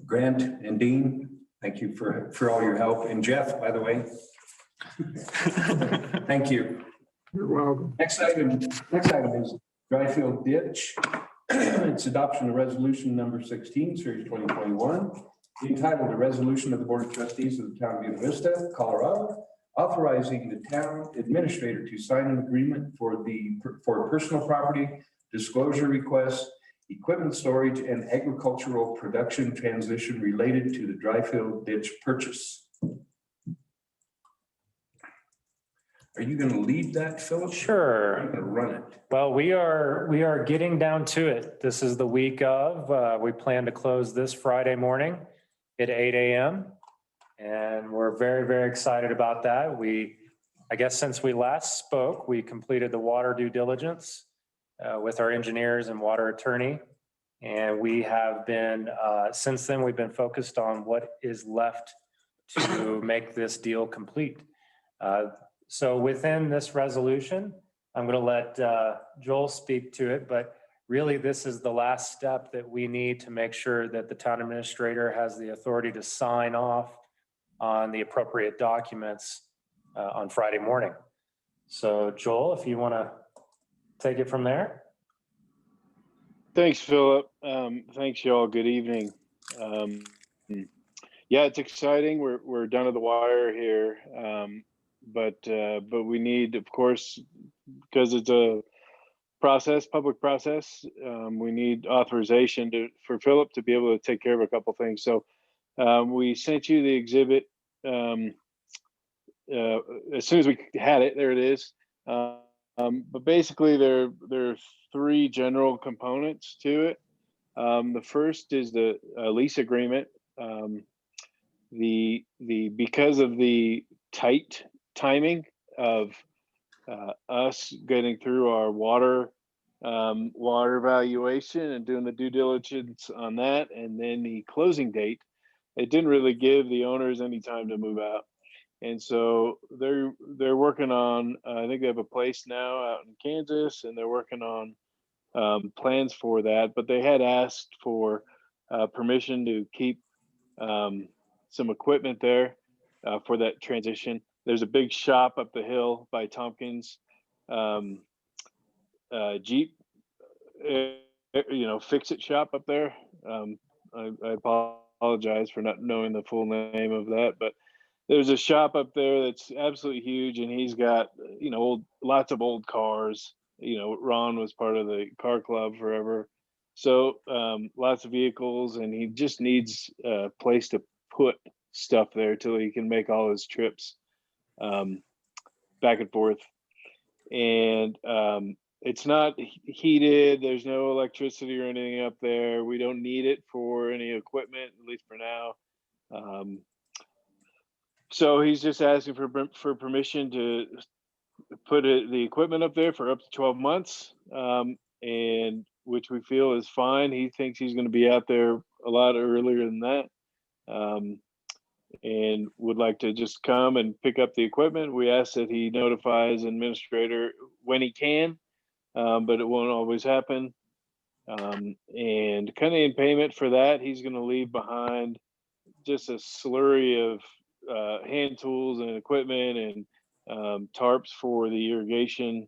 Grant and Dean. Thank you for all your help. And Jeff, by the way. Thank you. You're welcome. Next item is Dryfield Ditch. It's adoption of resolution number 16, series 2021, entitled "A Resolution of the Board of Trustees of the Town of Buena Vista, Colorado, authorizing the town administrator to sign an agreement for personal property disclosure requests, equipment storage, and agricultural production transition related to the Dryfield Ditch purchase." Are you going to lead that, Philip? Sure. I'm going to run it. Well, we are getting down to it. This is the week of, we plan to close this Friday morning at 8 a.m. And we're very, very excited about that. I guess since we last spoke, we completed the water due diligence with our engineers and water attorney. And we have been, since then, we've been focused on what is left to make this deal complete. So within this resolution, I'm going to let Joel speak to it, but really this is the last step that we need to make sure that the town administrator has the authority to sign off on the appropriate documents on Friday morning. So Joel, if you want to take it from there. Thanks, Philip. Thanks, y'all. Good evening. Yeah, it's exciting. We're down to the wire here, but we need, of course, because it's a public process. We need authorization for Philip to be able to take care of a couple things. So we sent you the exhibit as soon as we had it. There it is. But basically, there are three general components to it. The first is the lease agreement. Because of the tight timing of us getting through our water valuation and doing the due diligence on that, and then the closing date, it didn't really give the owners any time to move out. And so they're working on, I think they have a place now out in Kansas, and they're working on plans for that. But they had asked for permission to keep some equipment there for that transition. There's a big shop up the hill by Tompkins, Jeep, fix-it shop up there. I apologize for not knowing the full name of that, but there's a shop up there that's absolutely huge, and he's got, lots of old cars. Ron was part of the car club forever. So lots of vehicles, and he just needs a place to put stuff there till he can make all his trips back and forth. And it's not heated. There's no electricity or anything up there. We don't need it for any equipment, at least for now. So he's just asking for permission to put the equipment up there for up to 12 months, and which we feel is fine. He thinks he's going to be out there a lot earlier than that, and would like to just come and pick up the equipment. We ask that he notifies administrator when he can, but it won't always happen. And kind of in payment for that, he's going to leave behind just a slurry of hand tools and equipment, and tarps for the irrigation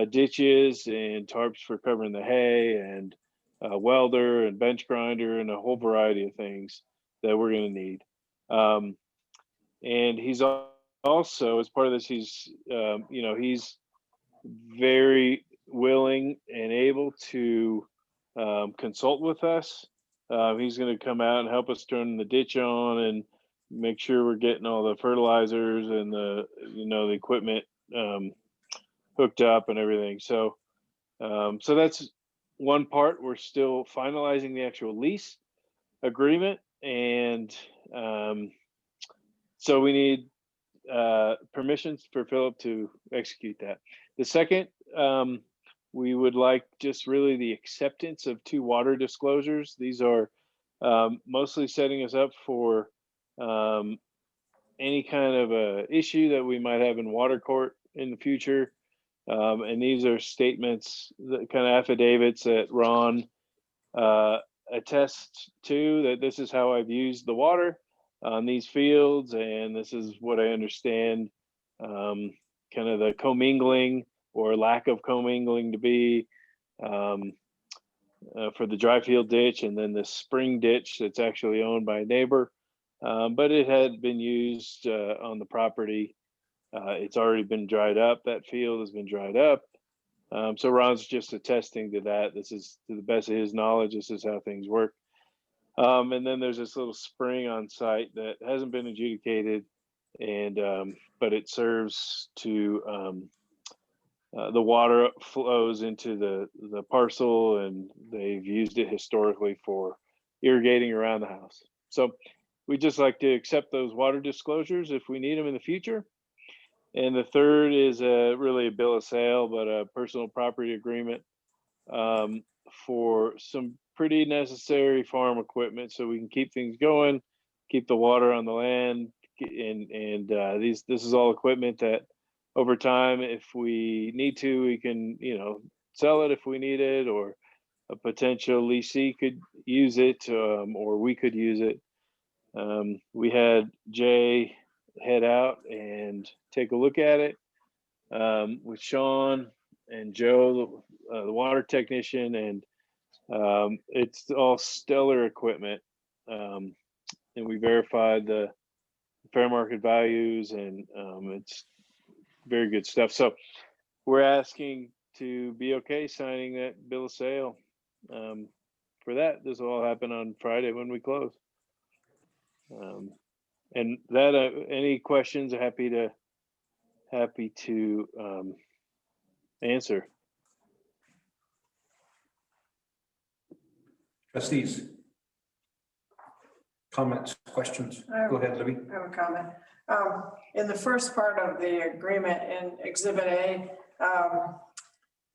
ditches, and tarps for covering the hay, and a welder and bench grinder, and a whole variety of things that we're going to need. And he's also, as part of this, he's very willing and able to consult with us. He's going to come out and help us turn the ditch on and make sure we're getting all the fertilizers and the equipment hooked up and everything. So that's one part. We're still finalizing the actual lease agreement, and so we need permissions for Philip to execute that. The second, we would like just really the acceptance of 2 water disclosures. These are mostly setting us up for any kind of a issue that we might have in water court in the future. And these are statements, that kind of affidavits that Ron attests to, that this is how I've used the water on these fields, and this is what I understand kind of the commingling or lack of commingling to be for the dry field ditch, and then the spring ditch that's actually owned by a neighbor. But it had been used on the property. It's already been dried up. That field has been dried up. So Ron's just attesting to that. This is, to the best of his knowledge, this is how things work. And then there's this little spring on site that hasn't been adjudicated, and but it serves to the water flows into the parcel, and they've used it historically for irrigating around the house. So we just like to accept those water disclosures if we need them in the future. And the third is really a bill of sale, but a personal property agreement for some pretty necessary farm equipment, so we can keep things going, keep the water on the land, and this is all equipment that over time, if we need to, we can sell it if we need it, or a potential leasee could use it, or we could use it. We had Jay head out and take a look at it with Sean and Joe, the water technician, and it's all stellar equipment. And we verified the fair market values, and it's very good stuff. So we're asking to be okay signing that bill of sale. For that, this will all happen on Friday when we close. And that, any questions, happy to answer. Trustees? Comments, questions? Go ahead, Libby. I have a comment. In the first part of the agreement in Exhibit A,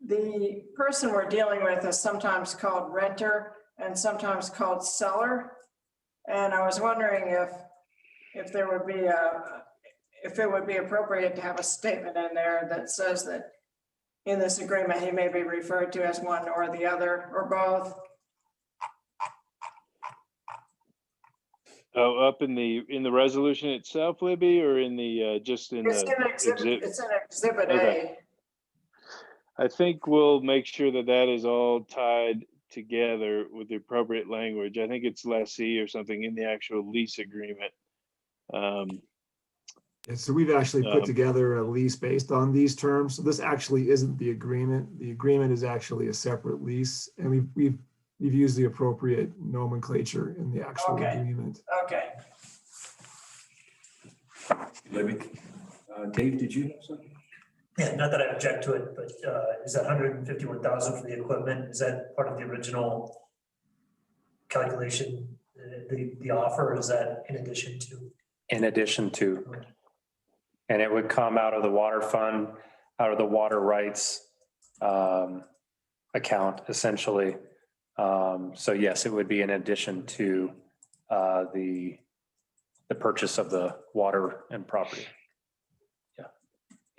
the person we're dealing with is sometimes called renter and sometimes called seller. And I was wondering if there would be if it would be appropriate to have a statement in there that says that in this agreement, he may be referred to as one or the other or both. Oh, up in the resolution itself, Libby, or in the just in It's the in exhibit, it's in Exhibit Okay. A. I think we'll make sure that that is all tied together with the appropriate language. I think it's lessee or something in the actual lease agreement. And so we've actually put together a lease based on these terms. So this actually isn't the agreement. The agreement is actually a separate lease, and we've used the appropriate nomenclature in the actual agreement. Okay. Libby. Dave, did you have something? Yeah, not that I object to it, but is that 151,000 for the equipment? Is that part of the original calculation, the offer, or is that in addition to? In addition to, and it would come out of the water fund, out of the water rights account, essentially. So yes, it would be in addition to the purchase of the water and property.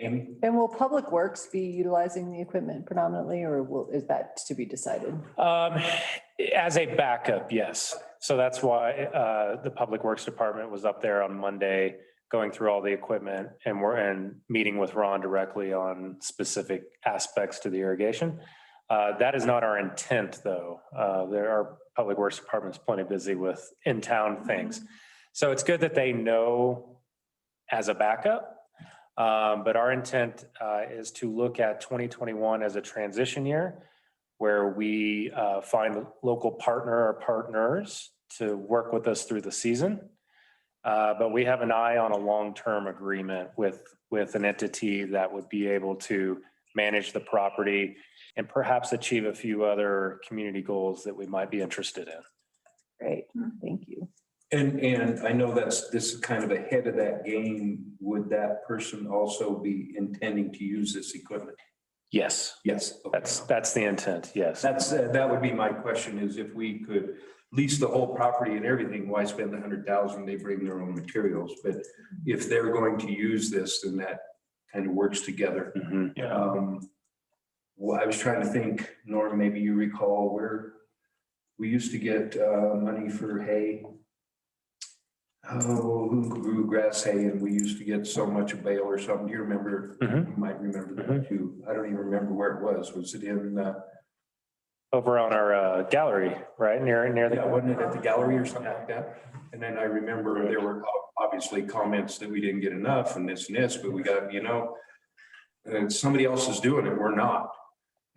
Amy? And will Public Works be utilizing the equipment predominantly, or is that to be decided? As a backup, yes. So that's why the Public Works Department was up there on Monday going through all the equipment, and we're meeting with Ron directly on specific aspects to the irrigation. That is not our intent, though. Our Public Works Department's plenty busy with in-town things. So it's good that they know as a backup. But our intent is to look at 2021 as a transition year where we find a local partner or partners to work with us through the season. But we have an eye on a long-term agreement with an entity that would be able to manage the property and perhaps achieve a few other community goals that we might be interested in. Great, thank you. And I know this is kind of ahead of that game. Would that person also be intending to use this equipment? Yes. Yes. Okay. That's the intent. Yes. That would be my question, is if we could lease the whole property and everything, why spend $100,000? They bring their own materials. But if they're going to use this, then that kind of works together. Mm-hmm. Yeah. Well, I was trying to think, Norm, maybe you recall where we used to get money for hay. Who grew grass hay, and we used to get so much a bale or something. Do you remember? You might remember that too. I don't even remember where it was. Was it in over on our gallery, right? Near the. Yeah, wasn't it at the gallery or something like that? And then I remember there were obviously comments that we didn't get enough and this, but we got, and somebody else is doing it. We're not.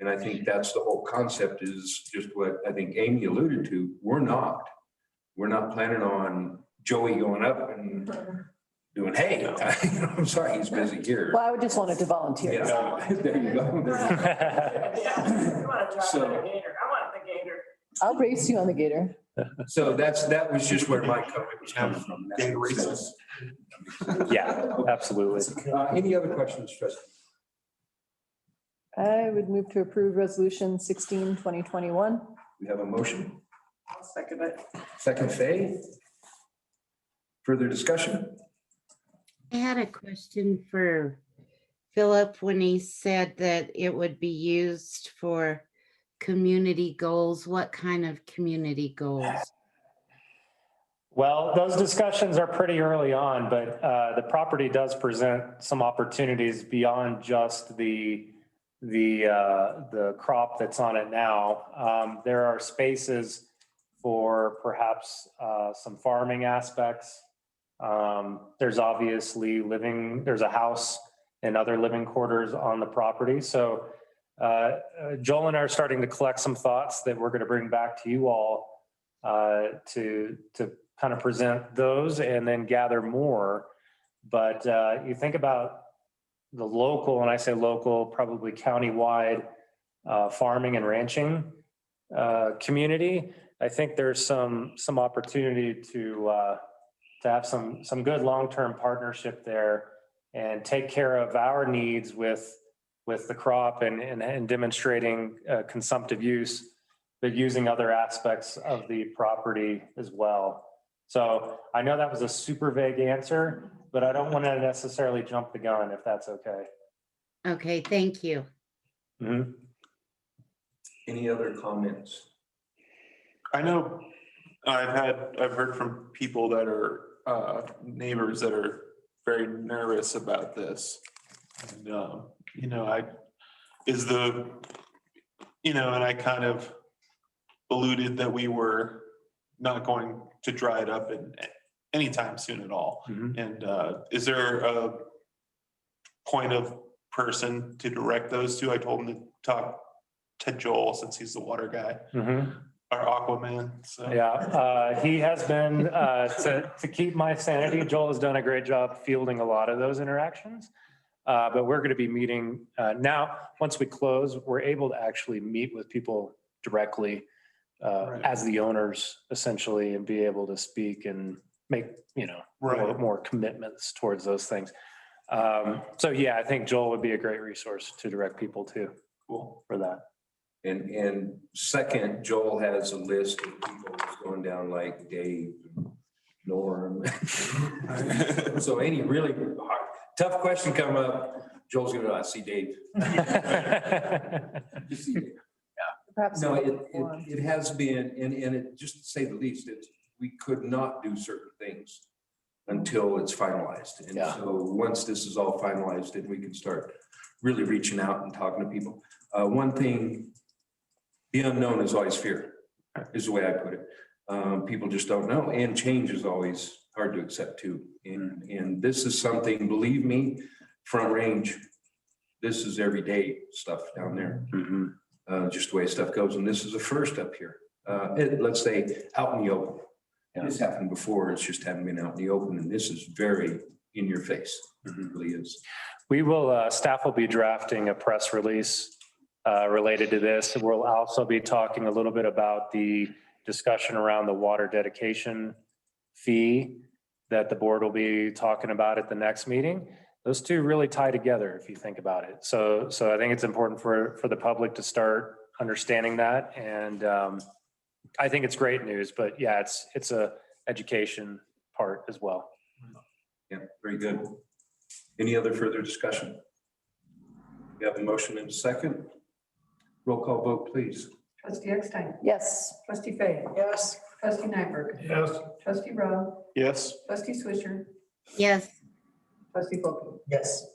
And I think that's the whole concept, is just what I think Amy alluded to. We're not planning on Joey going up and doing, hey, I'm sorry, he's busy here. Well, I would just wanted to volunteer. Yeah, there you go. So, I want the gator. I'll race you on the gator. So that was just where my comment was coming from. Gator races. Yeah, absolutely. Any other questions, Trustee? I would move to approve resolution 16, 2021. We have a motion. I'll second it. Second, Faye. Further discussion? I had a question for Philip when he said that it would be used for community goals. What kind of community goals? Well, those discussions are pretty early on, but the property does present some opportunities beyond just the crop that's on it now. There are spaces for perhaps some farming aspects. There's obviously there's a house and other living quarters on the property. So Joel and I are starting to collect some thoughts that we're going to bring back to you all to kind of present those and then gather more. But you think about the local, and I say local, probably countywide farming and ranching community. I think there's some opportunity to have some good long-term partnership there and take care of our needs with the crop and demonstrating consumptive use, but using other aspects of the property as well. So I know that was a super vague answer, but I don't want to necessarily jump the gun, if that's okay. Okay, thank you. Mm-hmm. Any other comments? I know I've heard from people that are neighbors that are very nervous about this. And, and I kind of alluded that we were not going to dry it up anytime soon at all. Mm-hmm. And is there a point of person to direct those to? I told him to talk to Joel since he's the water guy, our Aquaman. So. Yeah, he has been, to keep my sanity, Joel has done a great job fielding a lot of those interactions. But we're going to be meeting now, once we close, we're able to actually meet with people directly as the owners essentially and be able to speak and make, more commitments towards those things. So yeah, I think Joel would be a great resource to direct people to. Cool. For that. And second, Joel has a list of people who's going down like Dave, Norm. So any really tough question come up, Joel's gonna see Dave. See Dave. Perhaps. No, it has been, and it, just to say the least, we could not do certain things until it's finalized. And so once this is all finalized, then we can start really reaching out and talking to people. One thing, the unknown is always fear, is the way I put it. People just don't know, and change is always hard to accept too. And this is something, believe me, Front Range, this is everyday stuff down there. Just the way stuff goes. And this is a first up here. Let's say out in the open. This happened before. It's just haven't been out in the open. And this is very in your face. It really is. We will, staff will be drafting a press release related to this. We'll also be talking a little bit about the discussion around the water dedication fee that the board will be talking about at the next meeting. Those two really tie together if you think about it. So I think it's important for the public to start understanding that. And I think it's great news, but yeah, it's a education part as well. Yeah, very good. Any other further discussion? We have a motion and a second. Roll call vote, please. Trustee Eckstein. Yes. Trustee Fay. Yes. Trustee Nyberg. Yes. Trustee Rowe. Yes. Trustee Swisher. Yes. Trustee Wilkie. Yes.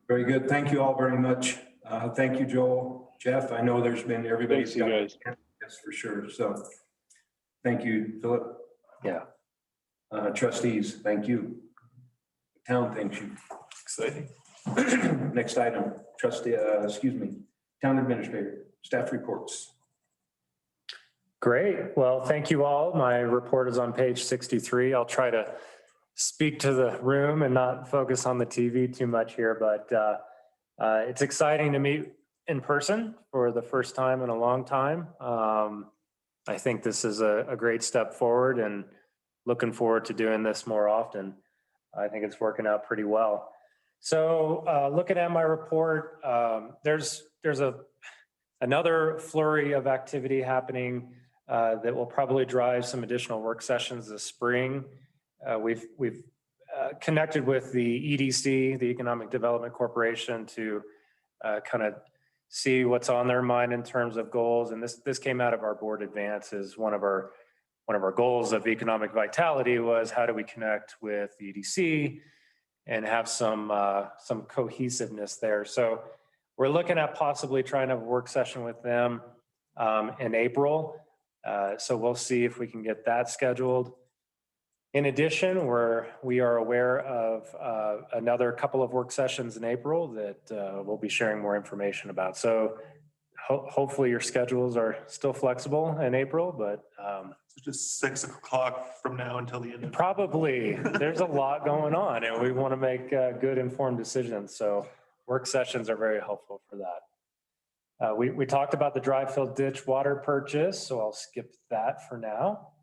Very good. Thank you all very much. Thank you, Joel. Jeff, I know there's been everybody's Thanks, you guys. Yes, for sure. So thank you, Philip. Yeah. Trustees, thank you. The town thanks you. Exciting. Next item, town administrator, staff reports. Great. Well, thank you all. My report is on page 63. I'll try to speak to the room and not focus on the TV too much here, but it's exciting to meet in person for the first time in a long time. I think this is a great step forward and looking forward to doing this more often. I think it's working out pretty well. So looking at my report, there's another flurry of activity happening that will probably drive some additional work sessions this spring. We've connected with the EDC, the Economic Development Corporation, to kind of see what's on their mind in terms of goals. And this came out of our board advance as one of our one of our goals of economic vitality was how do we connect with the EDC and have some cohesiveness there. So we're looking at possibly trying to have a work session with them in April. So we'll see if we can get that scheduled. In addition, we are aware of another couple of work sessions in April that we'll be sharing more information about. So hopefully your schedules are still flexible in April, but It's just 6 o'clock from now until the end of. probably there's a lot going on and we want to make good informed decisions. So work sessions are very helpful for that. We talked about the dry fill ditch water purchase, so I'll skip that for now.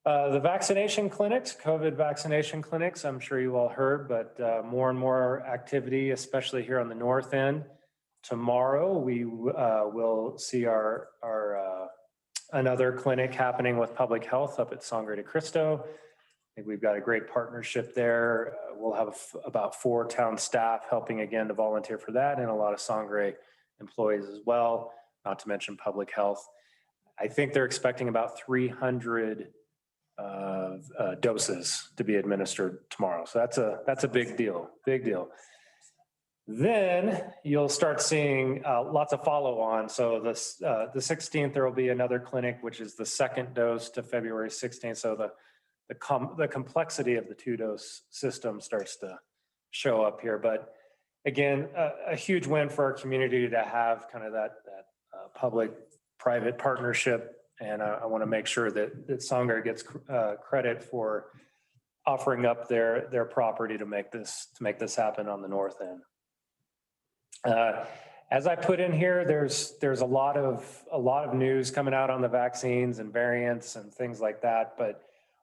The vaccination clinics, COVID vaccination clinics, I'm sure you all heard, but more and more activity, especially here on the north end. Tomorrow, we will see our another clinic happening with public health up at Sangre de Cristo. I think we've got a great partnership there. We'll have about 4 town staff helping again to volunteer for that, and a lot of Sangre employees as well, not to mention public health. I think they're expecting about 300 doses to be administered tomorrow. So that's a big deal, Then you'll start seeing lots of follow-on. So the 16th, there will be another clinic, which is the second dose to February 16th. So the complexity of the 2-dose system starts to show up here. But again, a huge win for our community to have kind of that public-private partnership. And I want to make sure that Sangre gets credit for offering up their property to make this happen on the north end. As I put in here, there's a lot of news coming out on the vaccines and variants and things like that. But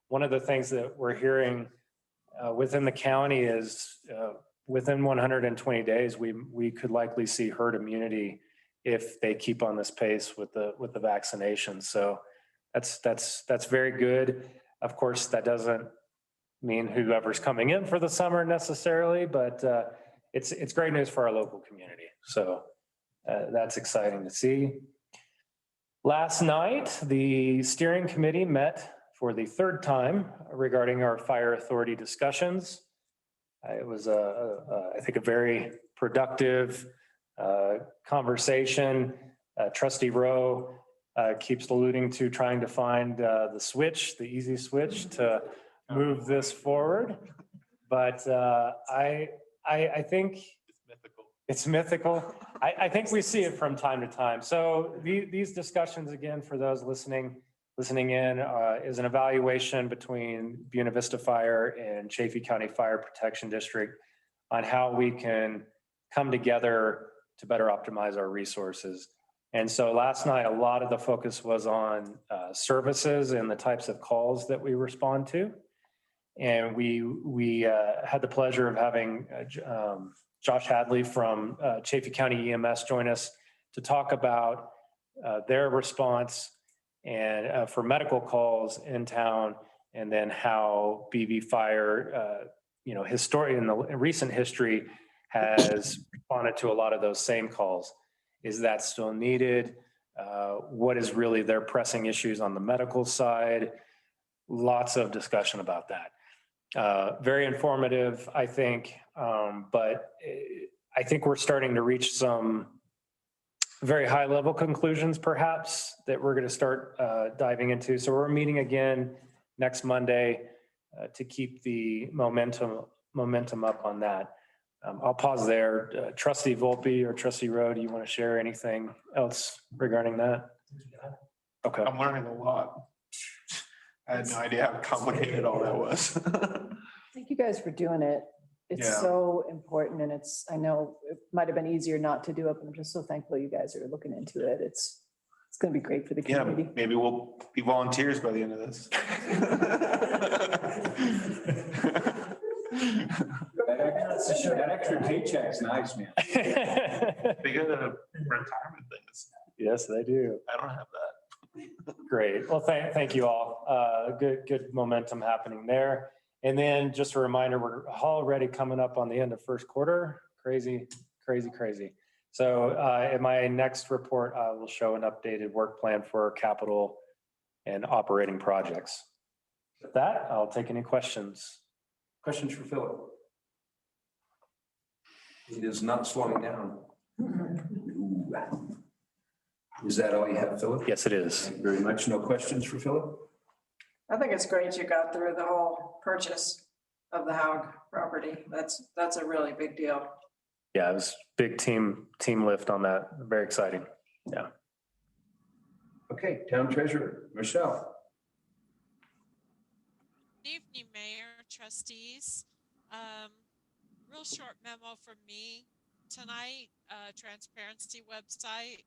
one of the things that we're hearing within the county is within 120 days, we could likely see herd immunity if they keep on this pace with the vaccination. So that's very good. Of course, that doesn't mean whoever's coming in for the summer necessarily, but it's great news for our local community. So that's exciting to see. Last night, the steering committee met for the 3rd time regarding our fire authority discussions. It was I think a very productive conversation. Trustee Rowe keeps alluding to trying to find the easy switch to move this forward. But I think it's mythical. I think we see it from time to time. So these discussions, again, for those listening in, is an evaluation between Buena Vista Fire and Chaffee County Fire Protection District on how we can come together to better optimize our resources. And so last night, a lot of the focus was on services and the types of calls that we respond to. And we had the pleasure of having Josh Hadley from Chaffee County EMS join us to talk about their response and for medical calls in town, and then how BV Fire, in the recent history, has responded to a lot of those same calls. Is that still needed? What is really their pressing issues on the medical side? Lots of discussion about that. Very informative, I think, but I think we're starting to reach some very high level conclusions perhaps that we're going to start diving into. So we're meeting again next Monday to keep the momentum up on that. I'll pause there. Trustee Volpe or Trustee Rowe, do you want to share anything else regarding that? Okay. I'm learning a lot. I had no idea how complicated all that was. Thank you guys for doing it. It's so important, and I know it might have been easier not to do it, but I'm just so thankful you guys are looking into it. It's going to be great for the community. Maybe we'll be volunteers by the end of this. That extra paycheck's nice, man. They got a retirement thing. Yes, they do. I don't have that. Great. Well, thank you all. Good momentum happening there. And then just a reminder, we're already coming up on the end of first quarter. Crazy. So in my next report, I will show an updated work plan for capital and operating projects. With that, I'll take any questions. Questions for Philip? It is not slowing down. Ooh. Is that all you have, Philip? Yes, it is. Thank you very much. No questions for Philip? I think it's great you got through the whole purchase of the Haug property. That's a really big deal. Yeah, it was big team lift on that. Very exciting. Yeah. Okay, Town Treasurer, Michelle. Good evening, Mayor, trustees. Real short memo from me tonight, transparency website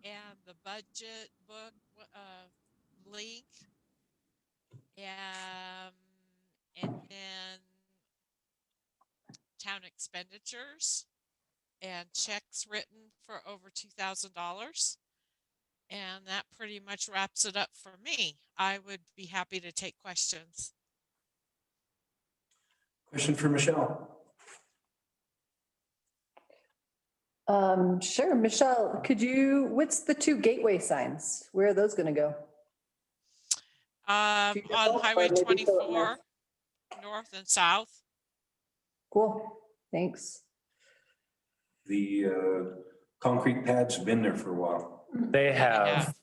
and the budget book link. And then town expenditures and checks written for over $2,000. And that pretty much wraps it up for me. I would be happy to take questions. Question for Michelle. Sure, Michelle, what's the 2 gateway signs? Where are those gonna go? On Highway 24, north and south. Cool, thanks. The concrete pads have been there for a while. They have.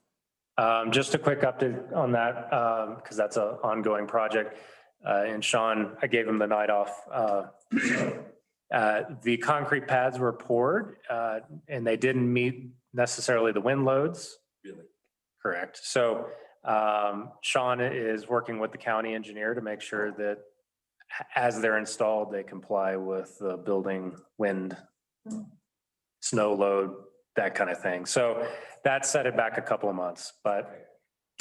Just a quick update on that, because that's an ongoing project. And Sean, I gave him the night off. The concrete pads were poured and they didn't meet necessarily the wind loads. Really? Correct. So Sean is working with the county engineer to make sure that as they're installed, they comply with the building wind, snow load, that kind of thing. So that set it back a couple of months, but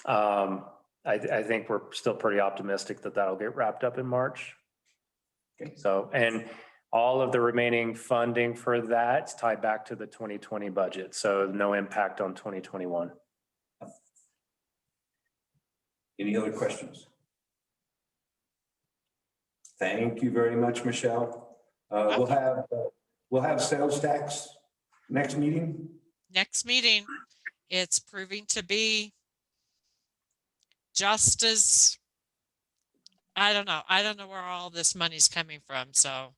I think we're still pretty optimistic that that'll get wrapped up in March. Okay. So, and all of the remaining funding for that's tied back to the 2020 budget. So no impact on 2021. Any other questions? Thank you very much, Michelle. We'll have sales tax next meeting. Next meeting, it's proving to be just as, I don't know where all this money's coming from, so.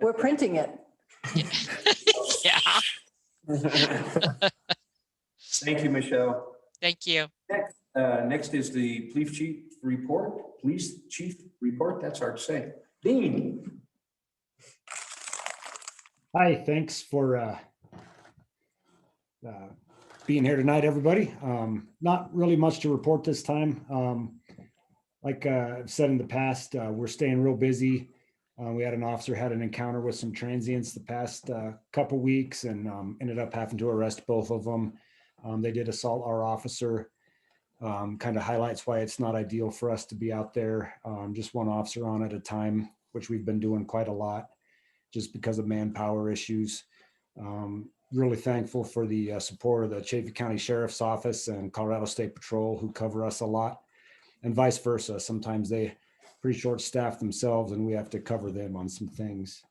We're printing it. Yeah. Thank you, Michelle. Thank you. Next is the police chief report. That's hard to say. Dean. Hi, thanks for being here tonight, everybody. Not really much to report this time. Like I've said in the past, we're staying real busy. We had an officer had an encounter with some transients the past couple weeks and ended up having to arrest both of them. They did assault our officer. Kind of highlights why it's not ideal for us to be out there, just one officer on at a time, which we've been doing quite a lot just because of manpower issues. Really thankful for the support of the Chaffey County Sheriff's Office and Colorado State Patrol, who cover us a lot, and vice versa. Sometimes they pretty short staffed themselves and we have to cover them on some things.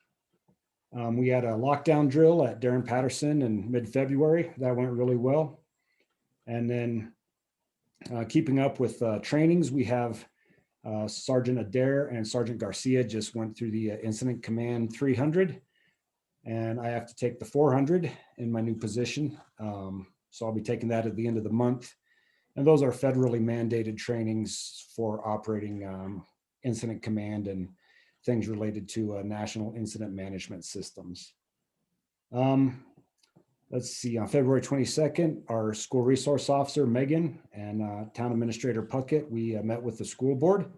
We had a lockdown drill at Darren Patterson in mid-February. That went really well. And then keeping up with trainings, we have Sergeant Adair and Sergeant Garcia just went through the Incident Command 300. And I have to take the 400 in my new position. So I'll be taking that at the end of the month. And those are federally mandated trainings for operating incident command and things related to national incident management systems. Let's see, on February 22nd, our school resource officer, Megan, and town administrator Puckett, we met with the school board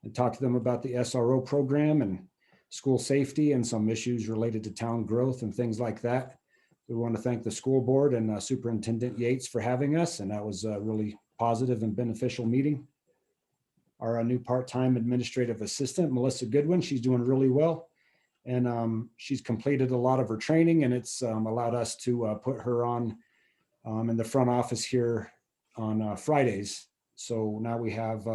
and talked to them about the SRO program and school safety and some issues related to town growth and things like that. We want to thank the school board and Superintendent Yates for having us, and that was a really positive and beneficial meeting. Our new part-time administrative assistant, Melissa Goodwin, she's doing really well. And she's completed a lot of her training, and it's allowed us to put her on in the front office here on Fridays. So now we have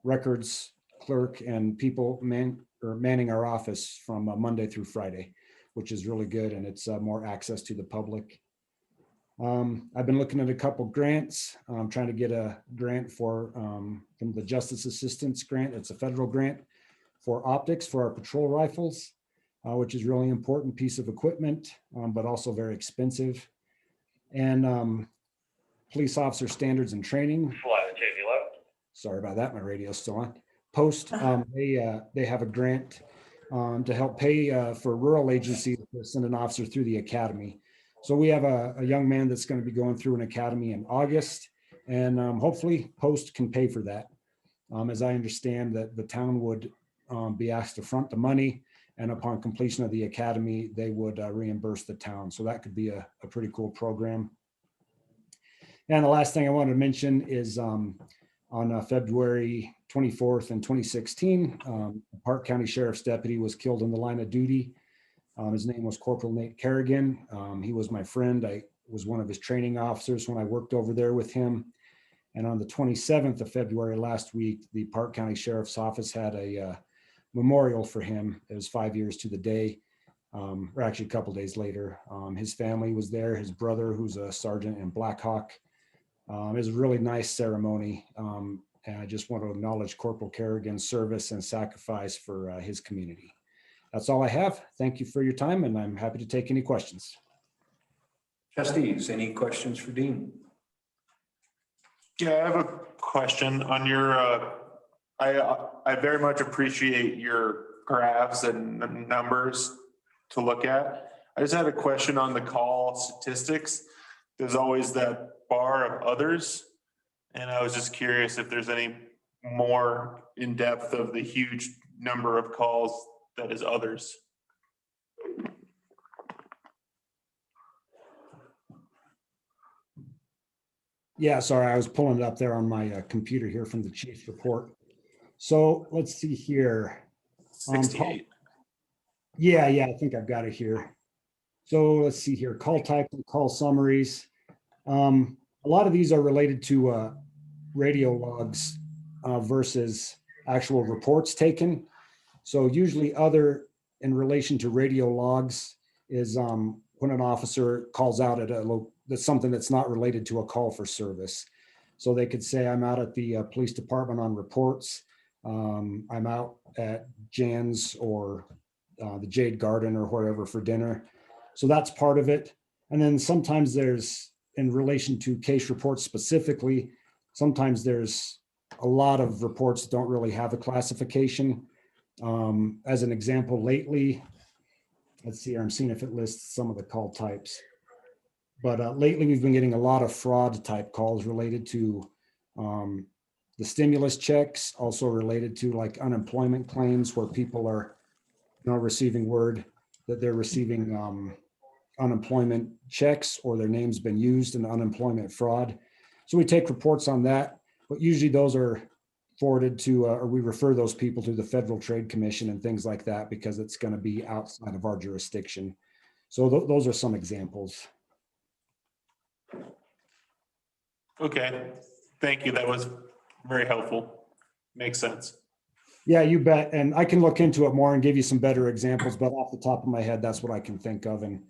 records clerk and people manning our office from Monday through Friday, which is really good, and it's more access to the public. I've been looking at a couple grants. I'm trying to get a grant for from the Justice Assistance Grant. It's a federal grant for optics for our patrol rifles, which is really important piece of equipment, but also very expensive. And police officer standards and training. Sorry about that, my radio's still on. Post, they have a grant to help pay for rural agencies to send an officer through the academy. So we have a young man that's going to be going through an academy in August, and hopefully Post can pay for that. As I understand that the town would be asked to front the money, and upon completion of the academy, they would reimburse the town. So that could be a pretty cool program. And the last thing I wanted to mention is on February 24th in 2016, a Park County Sheriff's deputy was killed in the line of duty. His name was Corporal Nate Kerrigan. He was my friend. I was one of his training officers when I worked over there with him. And on the 27th of February last week, the Park County Sheriff's Office had a memorial for him. It was 5 years to the day, or actually a couple days later. His family was there, his brother, who's a sergeant in Black Hawk. It was a really nice ceremony. And I just want to acknowledge Corporal Kerrigan's service and sacrifice for his community. That's all I have. Thank you for your time, and I'm happy to take any questions. Trustees, any questions for Dean? Yeah, I have a question on your, I very much appreciate your graphs and numbers to look at. I just had a question on the call statistics. There's always that bar of others. And I was just curious if there's any more in depth of the huge number of calls that is others. Yeah, sorry, I was pulling it up there on my computer here from the chief's report. So let's see here. 68. Yeah, I think I've got it here. So let's see here, call type and call summaries. A lot of these are related to radio logs versus actual reports taken. So usually other in relation to radio logs is when an officer calls out at that's something that's not related to a call for service. So they could say, I'm out at the police department on reports. I'm out at Jan's or the Jade Garden or wherever for dinner. So that's part of it. And then sometimes there's, in relation to case reports specifically, sometimes there's a lot of reports that don't really have a classification. As an example, lately, let's see here, I'm seeing if it lists some of the call types. But lately we've been getting a lot of fraud type calls related to the stimulus checks, also related to like unemployment claims where people are receiving word that they're receiving unemployment checks or their name's been used in unemployment fraud. So we take reports on that, but usually those are forwarded to, or we refer those people to the Federal Trade Commission and things like that because it's going to be outside of our jurisdiction. So those are some examples. Okay, thank you. That was very helpful. Makes sense. Yeah, you bet. And I can look into it more and give you some better examples, but off the top of my head, that's what I can think of. And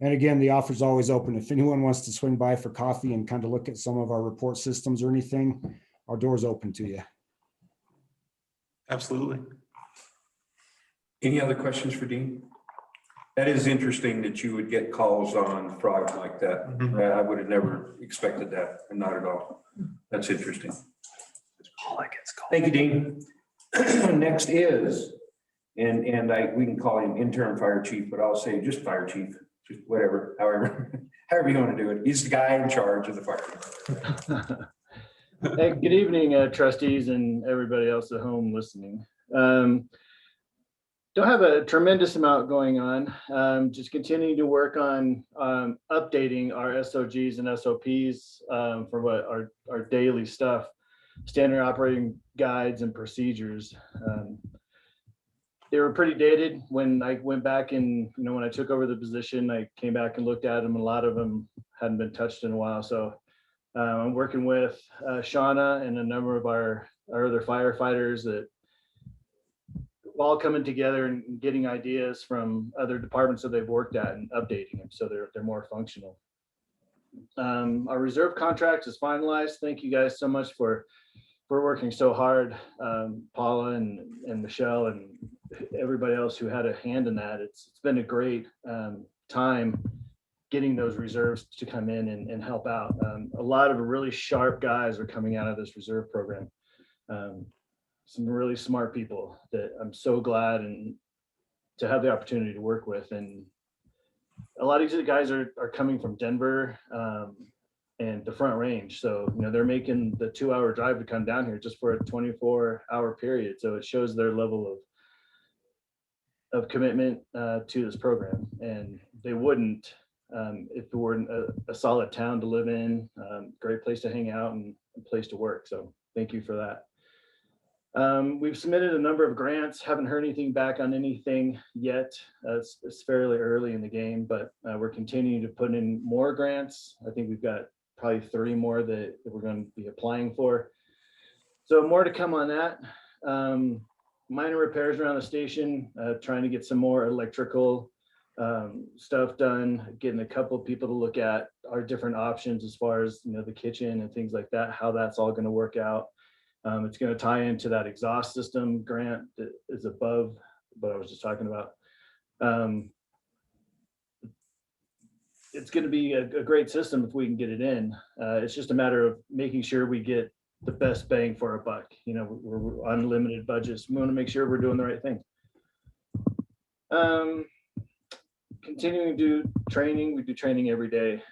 again, the offer's always open. If anyone wants to swing by for coffee and kind of look at some of our report systems or anything, our door's open to you. Absolutely. Any other questions for Dean? That is interesting that you would get calls on fraud like that. I would have never expected that, and not at all. That's interesting. Thank you, Dean. Next is, and we can call him interim fire chief, but I'll say just fire chief, just whatever, however you want to do it. He's the guy in charge of the fire department. Hey, good evening, trustees and everybody else at home listening. Don't have a tremendous amount going on. Just continuing to work on updating our SOGs and SOPs for what our daily stuff, standard operating guides and procedures. They were pretty dated when I went back and, when I took over the position, I came back and looked at them. A lot of them hadn't been touched in a while. So I'm working with Shauna and a number of our other firefighters that all coming together and getting ideas from other departments that they've worked at and updating them so they're more functional. Our reserve contract is finalized. Thank you guys so much for working so hard. Paula and Michelle and everybody else who had a hand in that. It's been a great time getting those reserves to come in and help out. A lot of really sharp guys are coming out of this reserve program. Some really smart people that I'm so glad and to have the opportunity to work with. And a lot of these guys are coming from Denver and the Front Range. So, they're making the 2-hour drive to come down here just for a 24-hour period. So it shows their level of commitment to this program. And they wouldn't if it weren't a solid town to live in, great place to hang out and a place to work. So thank you for that. We've submitted a number of grants, haven't heard anything back on anything yet. It's fairly early in the game, but we're continuing to put in more grants. I think we've got probably 3 more that we're going to be applying for. So more to come on that. Minor repairs around the station, trying to get some more electrical stuff done, getting a couple of people to look at our different options as far as, the kitchen and things like that, how that's all going to work out. It's going to tie into that exhaust system grant that is above what I was just talking about. It's going to be a great system if we can get it in. It's just a matter of making sure we get the best bang for our buck. We're on limited budgets. We want to make sure we're doing the right thing. Continuing to do training. We do training every day.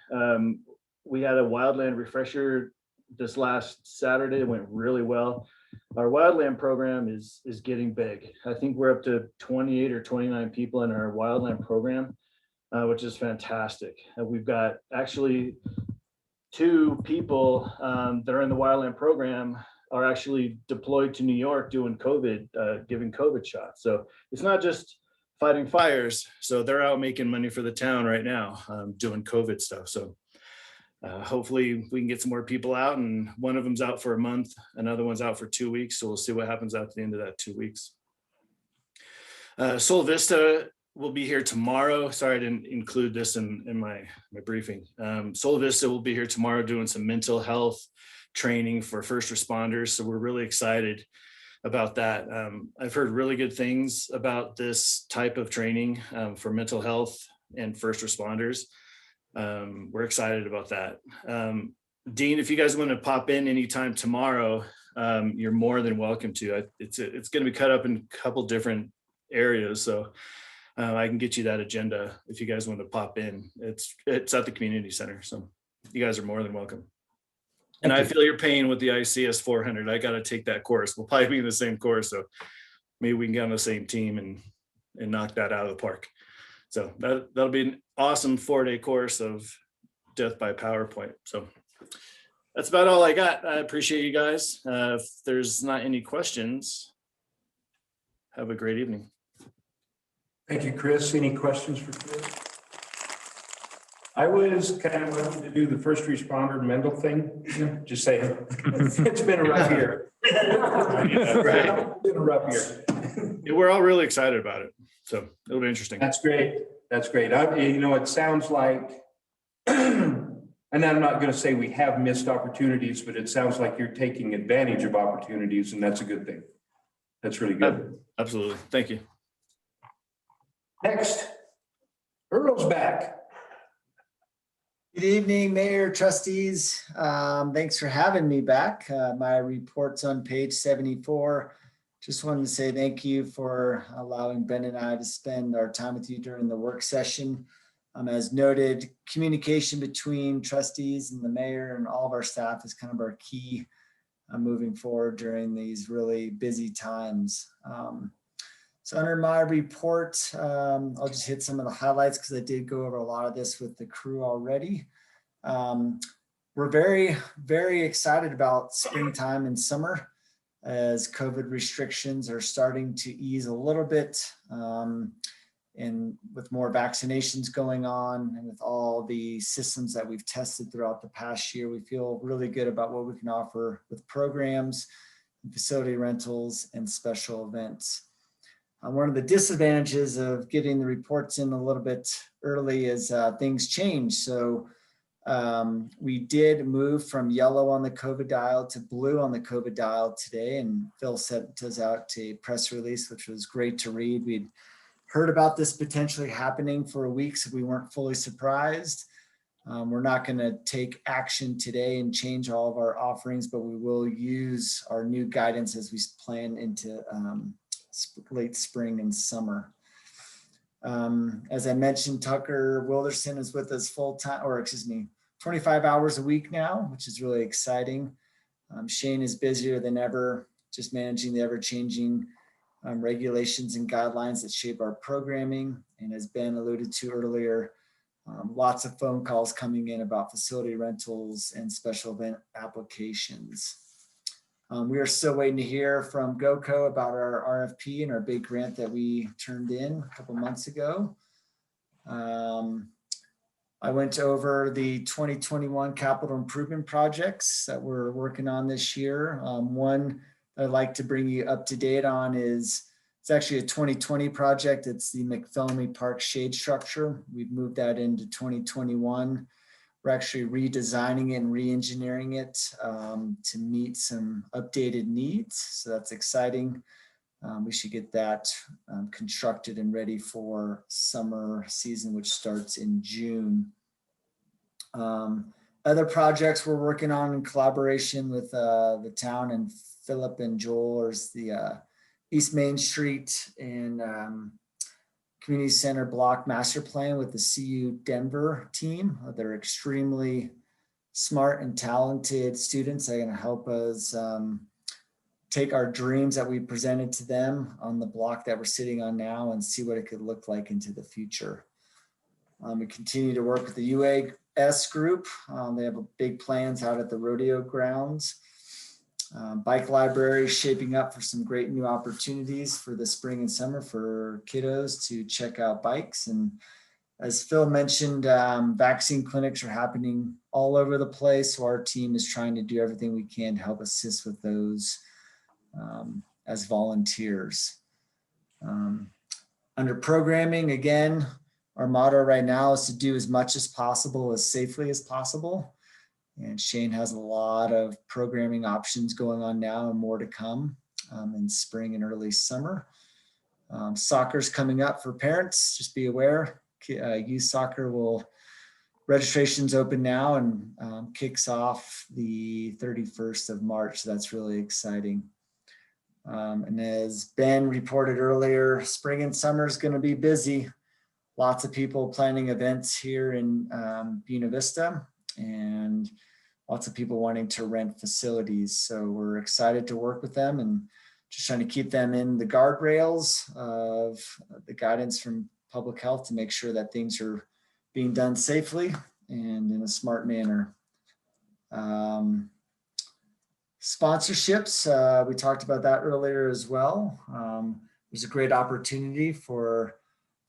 We had a wildland refresher this last Saturday. It went really well. Our wildland program is getting big. I think we're up to 28 or 29 people in our wildland program, which is fantastic. We've got actually 2 people that are in the wildland program are actually deployed to New York doing COVID, giving COVID shots. So it's not just fighting fires. So they're out making money for the town right now, doing COVID stuff. So hopefully we can get some more people out, and one of them's out for a month, another one's out for 2 weeks. So we'll see what happens at the end of that 2 weeks. Sol Vista will be here tomorrow. Sorry, I didn't include this in my briefing. Sol Vista will be here tomorrow doing some mental health training for first responders. So we're really excited about that. I've heard really good things about this type of training for mental health and first responders. We're excited about that. Dean, if you guys want to pop in anytime tomorrow, you're more than welcome to. It's going to be cut up in a couple different areas, so I can get you that agenda if you guys want to pop in. It's at the community center, so you guys are more than welcome. And I feel your pain with the ICS 400. I got to take that course. We'll probably be in the same course, so maybe we can get on the same team and knock that out of the park. So that'll be an awesome 4-day course of death by PowerPoint. So that's about all I got. I appreciate you guys. If there's not any questions, have a great evening. Thank you, Chris. Any questions for Chris? I was kind of wanting to do the first responder mental thing, just saying. It's been a rough year. It's been a rough year. We're all really excited about it, so it'll be interesting. That's great. That's great. It sounds like, and I'm not going to say we have missed opportunities, but it sounds like you're taking advantage of opportunities, and that's a good thing. That's really good. Absolutely. Thank you. Next, Earl's back. Good evening, Mayor, trustees. Thanks for having me back. My report's on page 74. Just wanted to say thank you for allowing Ben and I to spend our time with you during the work session. As noted, communication between trustees and the mayor and all of our staff is kind of our key moving forward during these really busy times. So under my report, I'll just hit some of the highlights because I did go over a lot of this with the crew already. We're very, very excited about springtime and summer as COVID restrictions are starting to ease a little bit, and with more vaccinations going on and with all the systems that we've tested throughout the past year, we feel really good about what we can offer with programs, facility rentals, and special events. One of the disadvantages of getting the reports in a little bit early is things change. So We did move from yellow on the COVID dial to blue on the COVID dial today, and Phil sent us out a press release, which was great to read. We'd heard about this potentially happening for a week, so we weren't fully surprised. We're not going to take action today and change all of our offerings, but we will use our new guidance as we plan into late spring and summer. As I mentioned, Tucker Wilderson is with us full time, or excuse me, 25 hours a week now, which is really exciting. Shane is busier than ever, just managing the ever-changing regulations and guidelines that shape our programming. And as Ben alluded to earlier, lots of phone calls coming in about facility rentals and special event applications. We are still waiting to hear from GoCo about our RFP and our big grant that we turned in a couple months ago. I went over the 2021 capital improvement projects that we're working on this year. One I'd like to bring you up to date on is, it's actually a 2020 project. It's the Mcfellamy Park shade structure. We've moved that into 2021. We're actually redesigning it and re-engineering it to meet some updated needs. So that's exciting. We should get that constructed and ready for summer season, which starts in June. Other projects we're working on in collaboration with the town and Philip and Joel is the East Main Street and Community Center Block Master Plan with the CU Denver team. They're extremely smart and talented students. They're going to help us take our dreams that we presented to them on the block that we're sitting on now and see what it could look like into the future. We continue to work with the UAS group. They have big plans out at the rodeo grounds. Bike library shaping up for some great new opportunities for the spring and summer for kiddos to check out bikes. And as Phil mentioned, vaccine clinics are happening all over the place. So our team is trying to do everything we can to help assist with those as volunteers. Under programming, again, our motto right now is to do as much as possible, as safely as possible. And Shane has a lot of programming options going on now and more to come in spring and early summer. Soccer's coming up for parents, just be aware. Youth soccer registration's open now and kicks off the 31st of March. So that's really exciting. And as Ben reported earlier, spring and summer is going to be busy. Lots of people planning events here in Buena Vista and lots of people wanting to rent facilities. So we're excited to work with them and just trying to keep them in the guardrails of the guidance from public health to make sure that things are being done safely and in a smart manner. Sponsorships, we talked about that earlier as well. There's a great opportunity for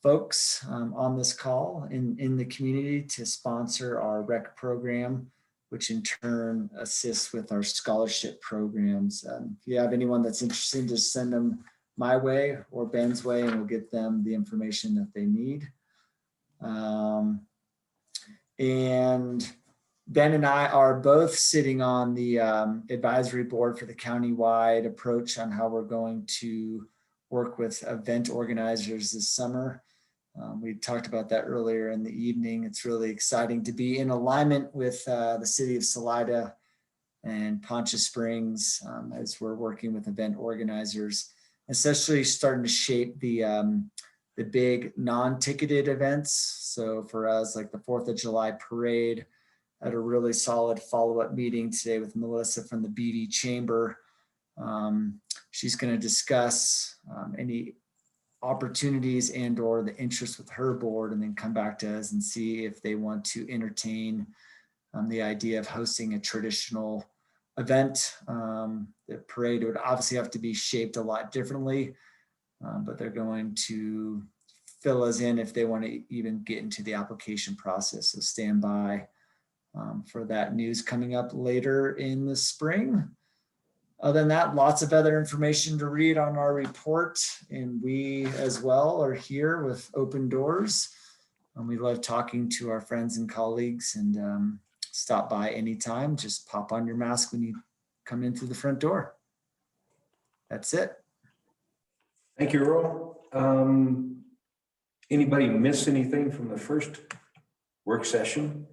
folks on this call in the community to sponsor our rec program, which in turn assists with our scholarship programs. If you have anyone that's interested, just send them my way or Ben's way, and we'll get them the information that they need. And Ben and I are both sitting on the advisory board for the countywide approach on how we're going to work with event organizers this summer. We talked about that earlier in the evening. It's really exciting to be in alignment with the city of Salida and Poncha Springs as we're working with event organizers, especially starting to shape the big non-ticketed events. So for us, like the 4th of July parade, had a really solid follow-up meeting today with Melissa from the BD Chamber. She's going to discuss any opportunities and or the interest with her board, and then come back to us and see if they want to entertain the idea of hosting a traditional event. The parade would obviously have to be shaped a lot differently, but they're going to fill us in if they want to even get into the application process. So stand by for that news coming up later in the spring. Other than that, lots of other information to read on our report, and we as well are here with open doors. We love talking to our friends and colleagues, and stop by anytime. Just pop on your mask when you come in through the front door. That's it. Thank you, Earl. Anybody miss anything from the first work session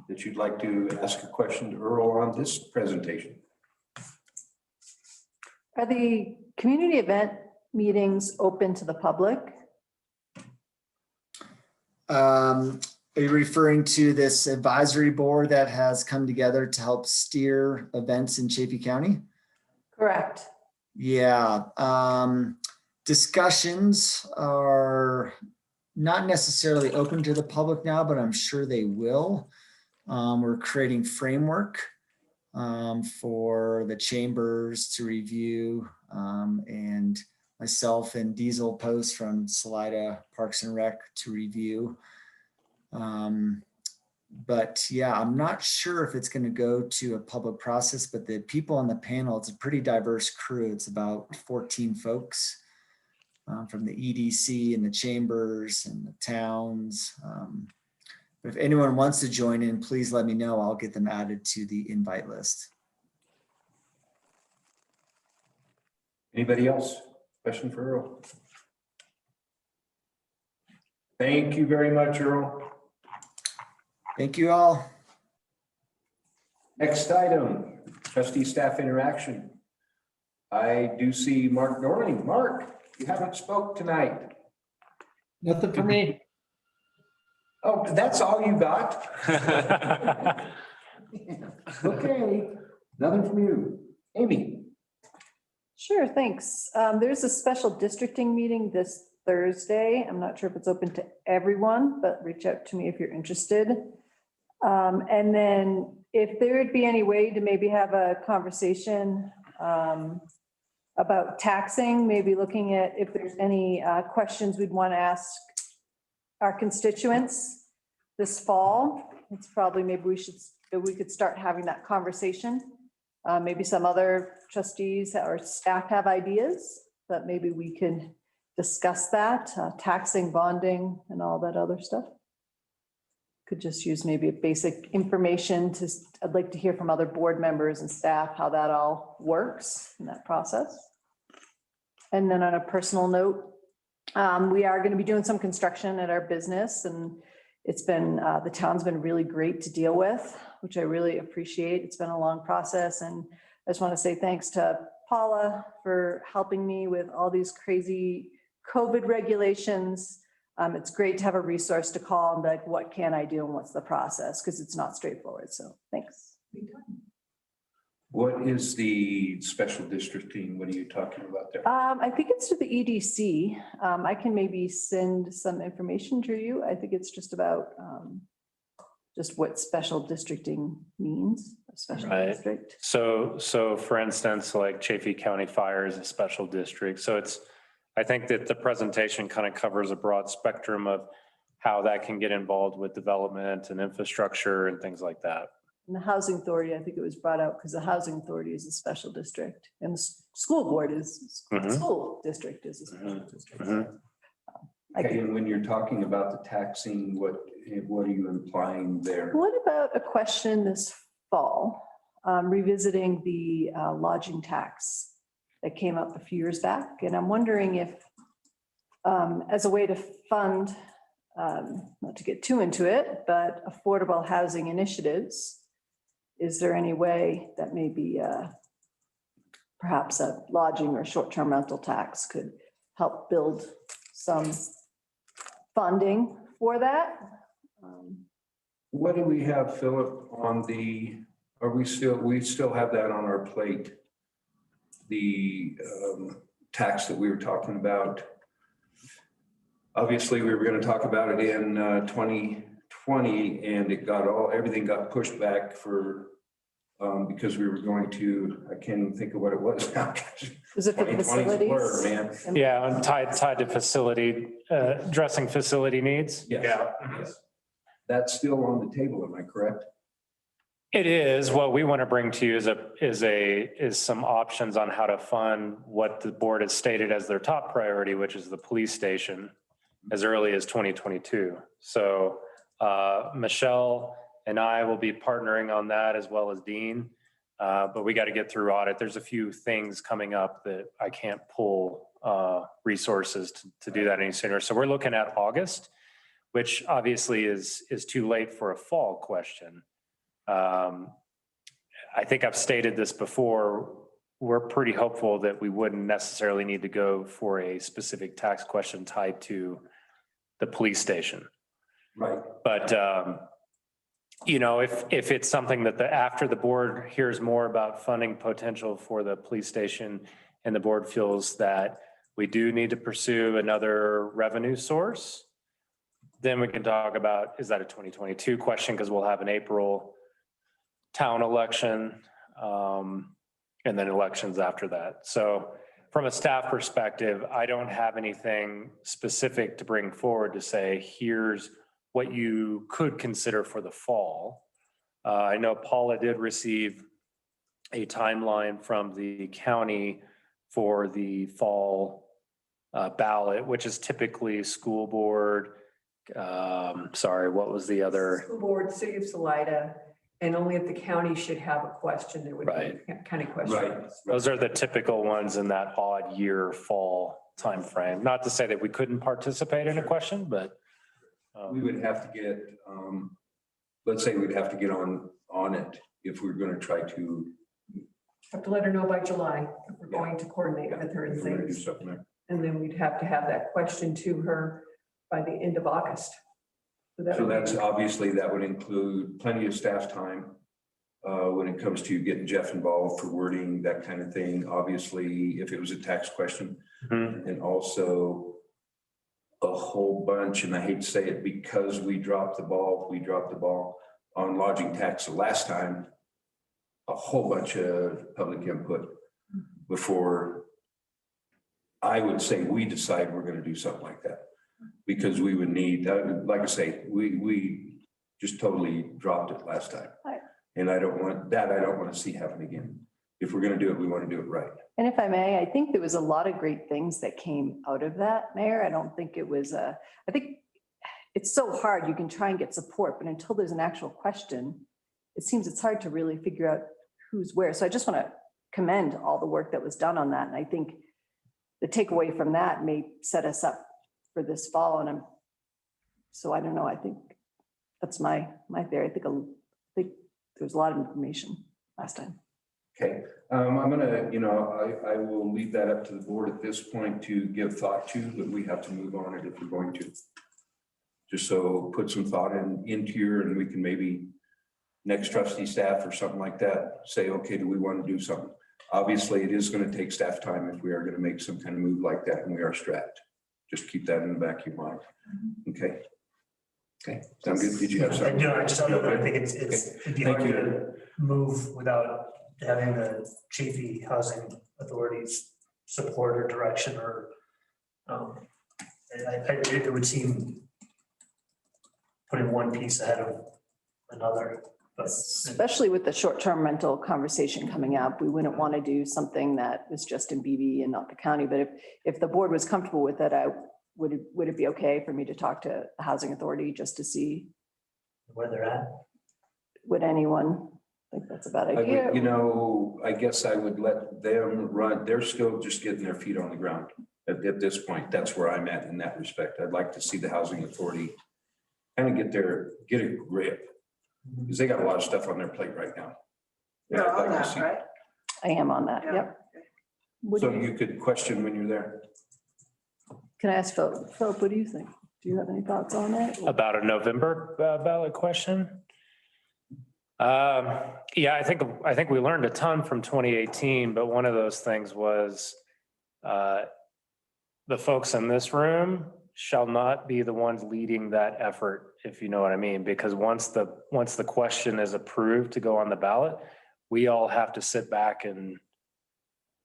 that you'd like to ask a question to Earl on this presentation? Are the community event meetings open to the public? Are you referring to this advisory board that has come together to help steer events in Chaffey County? Correct. Yeah. Discussions are not necessarily open to the public now, but I'm sure they will. We're creating framework for the chambers to review, and myself and Diesel Post from Salida Parks and Rec to review. But yeah, I'm not sure if it's going to go to a public process, but the people on the panel, it's a pretty diverse crew. It's about 14 folks from the EDC and the chambers and the towns. But if anyone wants to join in, please let me know. I'll get them added to the invite list. Anybody else? Question for Earl? Thank you very much, Earl. Thank you all. Next item, trustee staff interaction. I do see Mark Dorling. Mark, you haven't spoke tonight. Nothing for me. Oh, that's all you got? Okay, nothing from you. Amy. Sure, thanks. There's a special districting meeting this Thursday. I'm not sure if it's open to everyone, but reach out to me if you're interested. And then if there would be any way to maybe have a conversation about taxing, maybe looking at if there's any questions we'd want to ask our constituents this fall. It's probably maybe we could start having that conversation. Maybe some other trustees or staff have ideas, but maybe we can discuss that, taxing, bonding, and all that other stuff. Could just use maybe a basic information to, I'd like to hear from other board members and staff how that all works in that process. And then on a personal note, we are going to be doing some construction at our business, and it's been, the town's been really great to deal with, which I really appreciate. It's been a long process, and I just want to say thanks to Paula for helping me with all these crazy COVID regulations. It's great to have a resource to call and be like, what can I do and what's the process? Because it's not straightforward. So thanks. What is the special districting? What are you talking about there? I think it's to the EDC. I can maybe send some information to you. I think it's just about just what special districting means, a special district. So for instance, like Chaffey County Fire is a special district. So I think that the presentation kind of covers a broad spectrum of how that can get involved with development and infrastructure and things like that. And the housing authority, I think it was brought out because the housing authority is a special district and the school board is, school district is a special district. Okay, and when you're talking about the taxing, what are you implying there? What about a question this fall, revisiting the lodging tax that came up a few years back? And I'm wondering if, as a way to fund, not to get too into it, but affordable housing initiatives, is there any way that maybe perhaps a lodging or short-term rental tax could help build some funding for that? What do we have, Philip, on the, we still have that on our plate? The tax that we were talking about. Obviously, we were going to talk about it in 2020, and everything got pushed back for because we were going to, I can't even think of what it was now. Was it for facilities? Man. Yeah, and tied to facility, addressing facility needs. Yes. Yeah. Yes. That's still on the table, am I correct? It is. What we want to bring to you is some options on how to fund what the board has stated as their top priority, which is the police station, as early as 2022. So Michelle and I will be partnering on that as well as Dean. But we got to get through audit. There's a few things coming up that I can't pull resources to do that any sooner. So we're looking at August, which obviously is too late for a fall question. I think I've stated this before. We're pretty hopeful that we wouldn't necessarily need to go for a specific tax question tied to the police station. Right. But, you know, if it's something that after the board hears more about funding potential for the police station and the board feels that we do need to pursue another revenue source, then we can talk about, is that a 2022 question? Because we'll have an April town election and then elections after that. So from a staff perspective, I don't have anything specific to bring forward to say, here's what you could consider for the fall. I know Paula did receive a timeline from the county for the fall ballot, which is typically school board. Sorry, what was the other? School board, city of Salida, and only if the county should have a question, there would Right. be county questions. Those are the typical ones in that odd year fall timeframe. Not to say that we couldn't participate in a question, but we would have to get, let's say we'd have to get on it if we're going to try to. Have to let her know by July if we're going to coordinate with her and if we're gonna do things. something there. And then we'd have to have that question to her by the end of August. that So would be- that's obviously, that would include plenty of staff time when it comes to getting Jeff involved for wording, that kind of thing. Obviously, if it was a tax question, and also a whole bunch, and I hate to say it, because we dropped the ball on lodging tax the last time, a whole bunch of public input before I would say we decide we're going to do something like that. Because we would need, like I say, we just totally dropped it last time. Right. And I don't want to see happen again. If we're going to do it, we want to do it right. And if I may, I think there was a lot of great things that came out of that, Mayor. I don't think it was I think it's so hard. You can try and get support, but until there's an actual question, it seems it's hard to really figure out who's where. So I just want to commend all the work that was done on that. And I think the takeaway from that may set us up for this fall. And so I don't know, I think that's my theory. I think there was a lot of information last time. Okay, I'm gonna, I will leave that up to the board at this point to give thought to, but we have to move on it if we're going to. Just so put some thought into here, and we can maybe next trustee staff or something like that, say, okay, do we want to do something? Obviously, it is going to take staff time if we are going to make some kind of move like that, and we are strapped. Just keep that in the back of your mind. Okay. Okay, sound good? Did you have something? No, I think it'd be hard to move without having the Chafee Housing Authority's support or direction, or it would seem putting one piece ahead of another. But Especially with the short-term rental conversation coming up, we wouldn't want to do something that was just in BV and not the county. But if the board was comfortable with it, would it be okay for me to talk to the housing authority just to see where they're at? Would anyone think that's a bad idea? I guess I would let them run. They're still just getting their feet on the ground at this point. That's where I'm at in that respect. I'd like to see the housing authority kind of get a grip, because they got a lot of stuff on their plate right now. And You're I'd like on to that, see- right? I am on that, Yeah. yep. So you could question when you're there. Can I ask Philip? Philip, what do you think? Do you have any thoughts on it? About a November ballot question? Yeah, I think we learned a ton from 2018, but one of those things was the folks in this room shall not be the ones leading that effort, if you know what I mean, because once the question is approved to go on the ballot, we all have to sit back and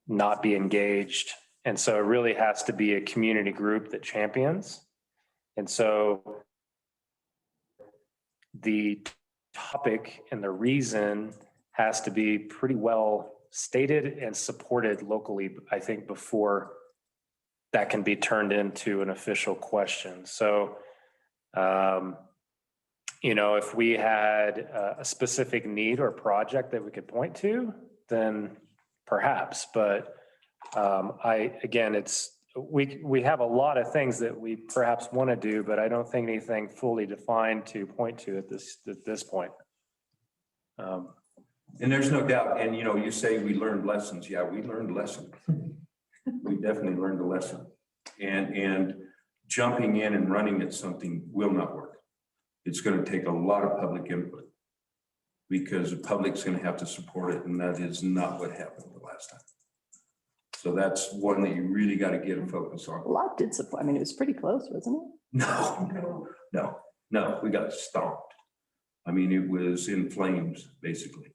not be engaged. And so it really has to be a community group that champions. And so the topic and the reason has to be pretty well stated and supported locally, I think, before that can be turned into an official question. So you know, if we had a specific need or project that we could point to, then perhaps, but again, we have a lot of things that we perhaps want to do, but I don't think anything fully defined to point to at this point. And there's no doubt, and you know, you say we learned lessons. Yeah, we learned lessons. We definitely learned a lesson. And jumping in and running at something will not work. It's going to take a lot of public input because the public's going to have to support it, and that is not what happened the last time. So that's one that you really got to get a focus on. A lot did support. I mean, it was pretty close, wasn't it? No, we got stomped. I mean, it was in flames, basically.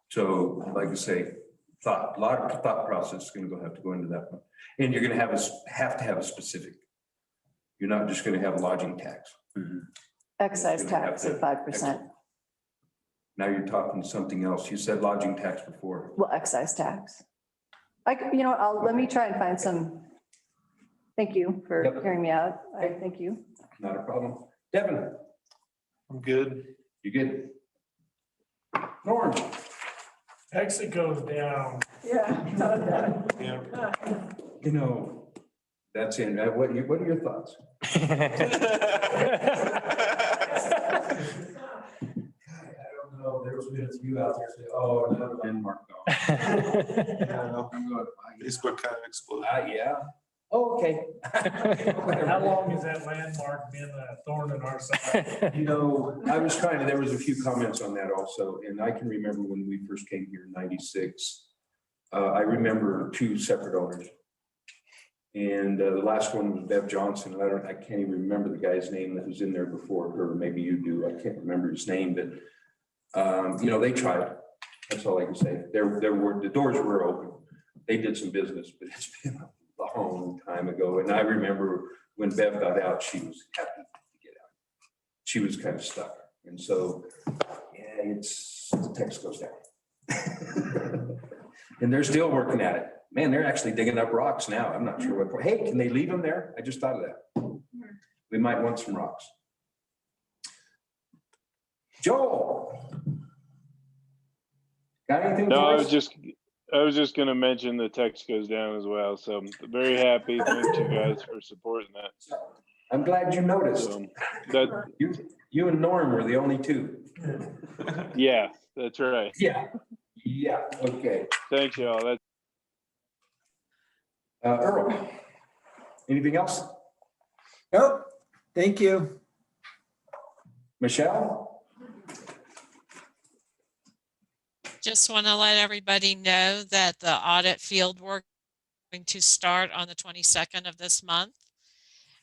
So like I say, a lot of thought process is going to have to go into that one. And you're going to have to have a specific. You're not just going to have lodging tax. Excise tax at 5%. Now you're talking something else. You said lodging tax before. Well, excise tax. You know what, let me try and find some. Thank you for hearing me out. Thank you. Not a problem. Devin. I'm good. You good? Norm. Exit goes down. Yeah. Yeah. You know, that's in. What are your thoughts? There's been a few out there say, oh, no, Denmark. Facebook kind of exploded. Yeah. Oh, okay. how long has that landmark been a thorn in our side? You know, there was a few comments on that also, and I can remember when we first came here in '96. I remember 2 separate owners. And the last one was Bev Johnson. I can't even remember the guy's name that was in there before her. Maybe you do. I can't remember his name, but you know, they tried. That's all I can say. The doors were open. They did some business, but it's been a long time ago. And I remember when Bev got out, she was happy to get out. She was kind of stuck. And so, yeah, the text goes down. And they're still working at it. Man, they're actually digging up rocks now. I'm not sure what. Hey, can they leave them there? I just thought of that. We might want some rocks. Joel. Got anything? No, I was just going to mention the text goes down as well. So I'm very happy. Thank you guys for supporting that. I'm glad you noticed. You and Norm were the only 2. Yeah, that's right. Yeah. Okay. Thanks, y'all. Earl, anything else? Nope. Thank you. Michelle? Just want to let everybody know that the audit field work is going to start on the 22nd of this month.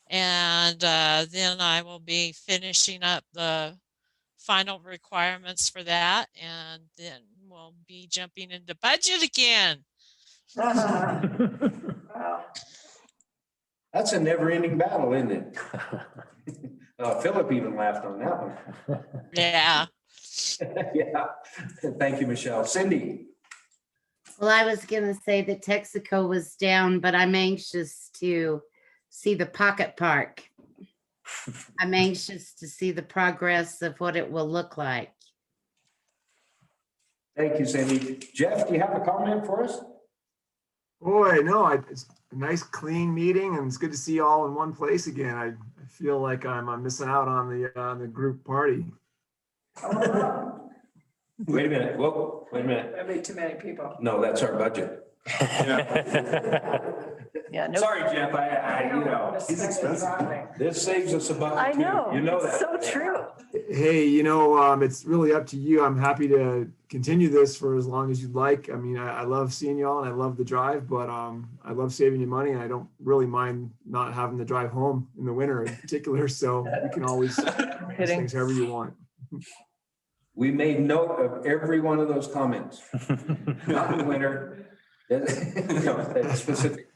And then I will be finishing up the final requirements for that. And then we'll be jumping into budget again. Wow. That's a never-ending battle, isn't it? Philip even laughed on that one. Yeah. Yeah. Thank you, Michelle. Cindy. Well, I was going to say that Texaco was down, but I'm anxious to see the pocket park. I'm anxious to see the progress of what it will look like. Thank you, Cindy. Jeff, do you have a comment for us? Boy, no, it's a nice clean meeting, and it's good to see you all in one place again. I feel like I'm missing out on the group party. Wait a minute. Whoa, wait a minute. That'd be too many people. No, that's our budget. Yeah. No. Sorry, Jeff. You know, It's expensive. this saves us a buck. I know. You know It's that. so true. Hey, you know, it's really up to you. I'm happy to continue this for as long as you'd like. I mean, I love seeing y'all and I love the drive, but I love saving you money, and I don't really mind not having to drive home in the winter in particular. So you can always do things however you want. We made note of every one of those comments. Not in the winter. That's specific.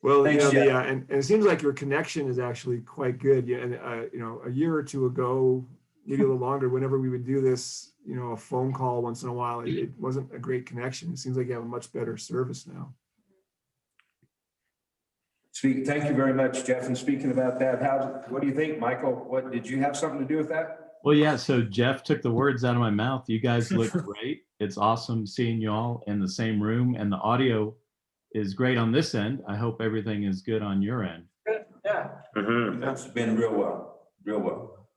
Well, Thanks, you know, Jeff. and it seems like your connection is actually quite good. Yeah, and you know, a year or two ago, maybe a little longer, whenever we would do this, you know, a phone call once in a while, it wasn't a great connection. It seems like you have a much better service now. Thank you very much, Jeff. And speaking about that, what do you think, Michael? What did you have something to do with that? Well, yeah, so Jeff took the words out of my mouth. You guys look great. It's awesome seeing you all in the same room, and the audio is great on this end. I hope everything is good on your end. Good, yeah. That's been real well, real well.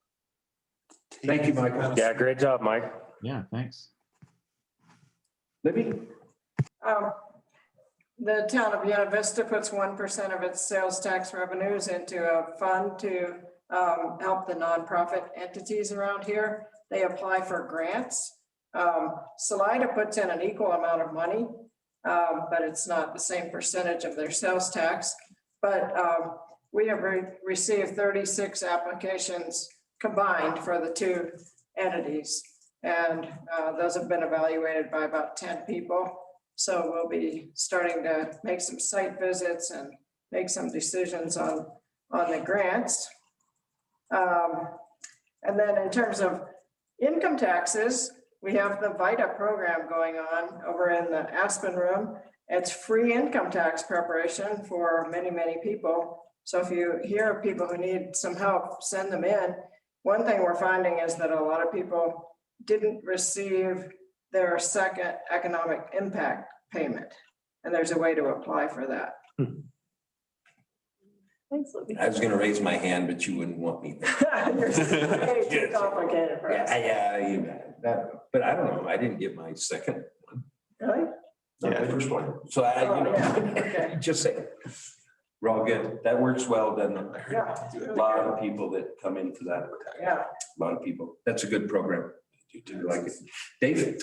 Thank you, Michael. Yeah, great job, Mike. Yeah, thanks. Libby? The town of Buena Vista puts 1% of its sales tax revenues into a fund to help the nonprofit entities around here. They apply for grants. Salida puts in an equal amount of money, but it's not the same percentage of their sales tax. But we have received 36 applications combined for the two entities. And those have been evaluated by about 10 people. So we'll be starting to make some site visits and make some decisions on the grants. And then in terms of income taxes, we have the VITA program going on over in the Aspen room. It's free income tax preparation for many, many people. So if you hear of people who need some help, send them in. One thing we're finding is that a lot of people didn't receive their second economic impact payment. And there's a way to apply for that. Thanks, Libby. I was gonna raise my hand, but you wouldn't want me. Way too complicated for us. But I don't know, I didn't get my second one. Really? Not my first one. So Okay. just say, we're all good. That works well, doesn't it? Yeah. A lot of people that come in for that. Yeah. A lot of people. That's a good program. You do like it. David?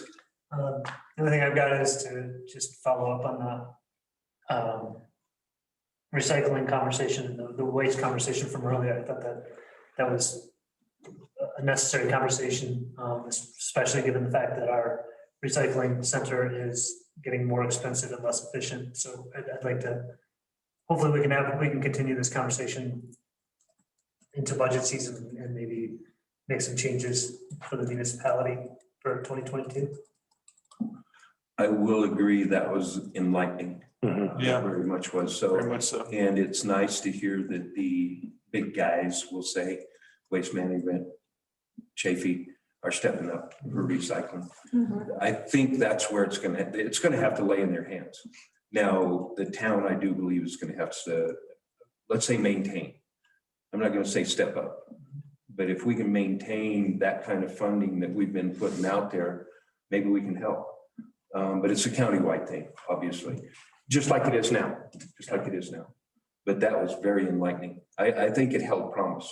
The only thing I've got is to just follow up on the recycling conversation, the waste conversation from earlier. I thought that was a necessary conversation, especially given the fact that our recycling center is getting more expensive and less efficient. So I'd like to, hopefully we can continue this conversation into budget season and maybe make some changes for the municipality for 2022. I will agree that was enlightening. Yeah. Very much was so. Very much so. And it's nice to hear that the big guys will say, Waste Management, Chafee are stepping up for recycling. I think that's where it's gonna have to lay in their hands. Now, the town, I do believe, is gonna have to, let's say, maintain. I'm not gonna say step up, but if we can maintain that kind of funding that we've been putting out there, maybe we can help. But it's a countywide thing, obviously, just like it is now, But that was very enlightening. I think it held promise.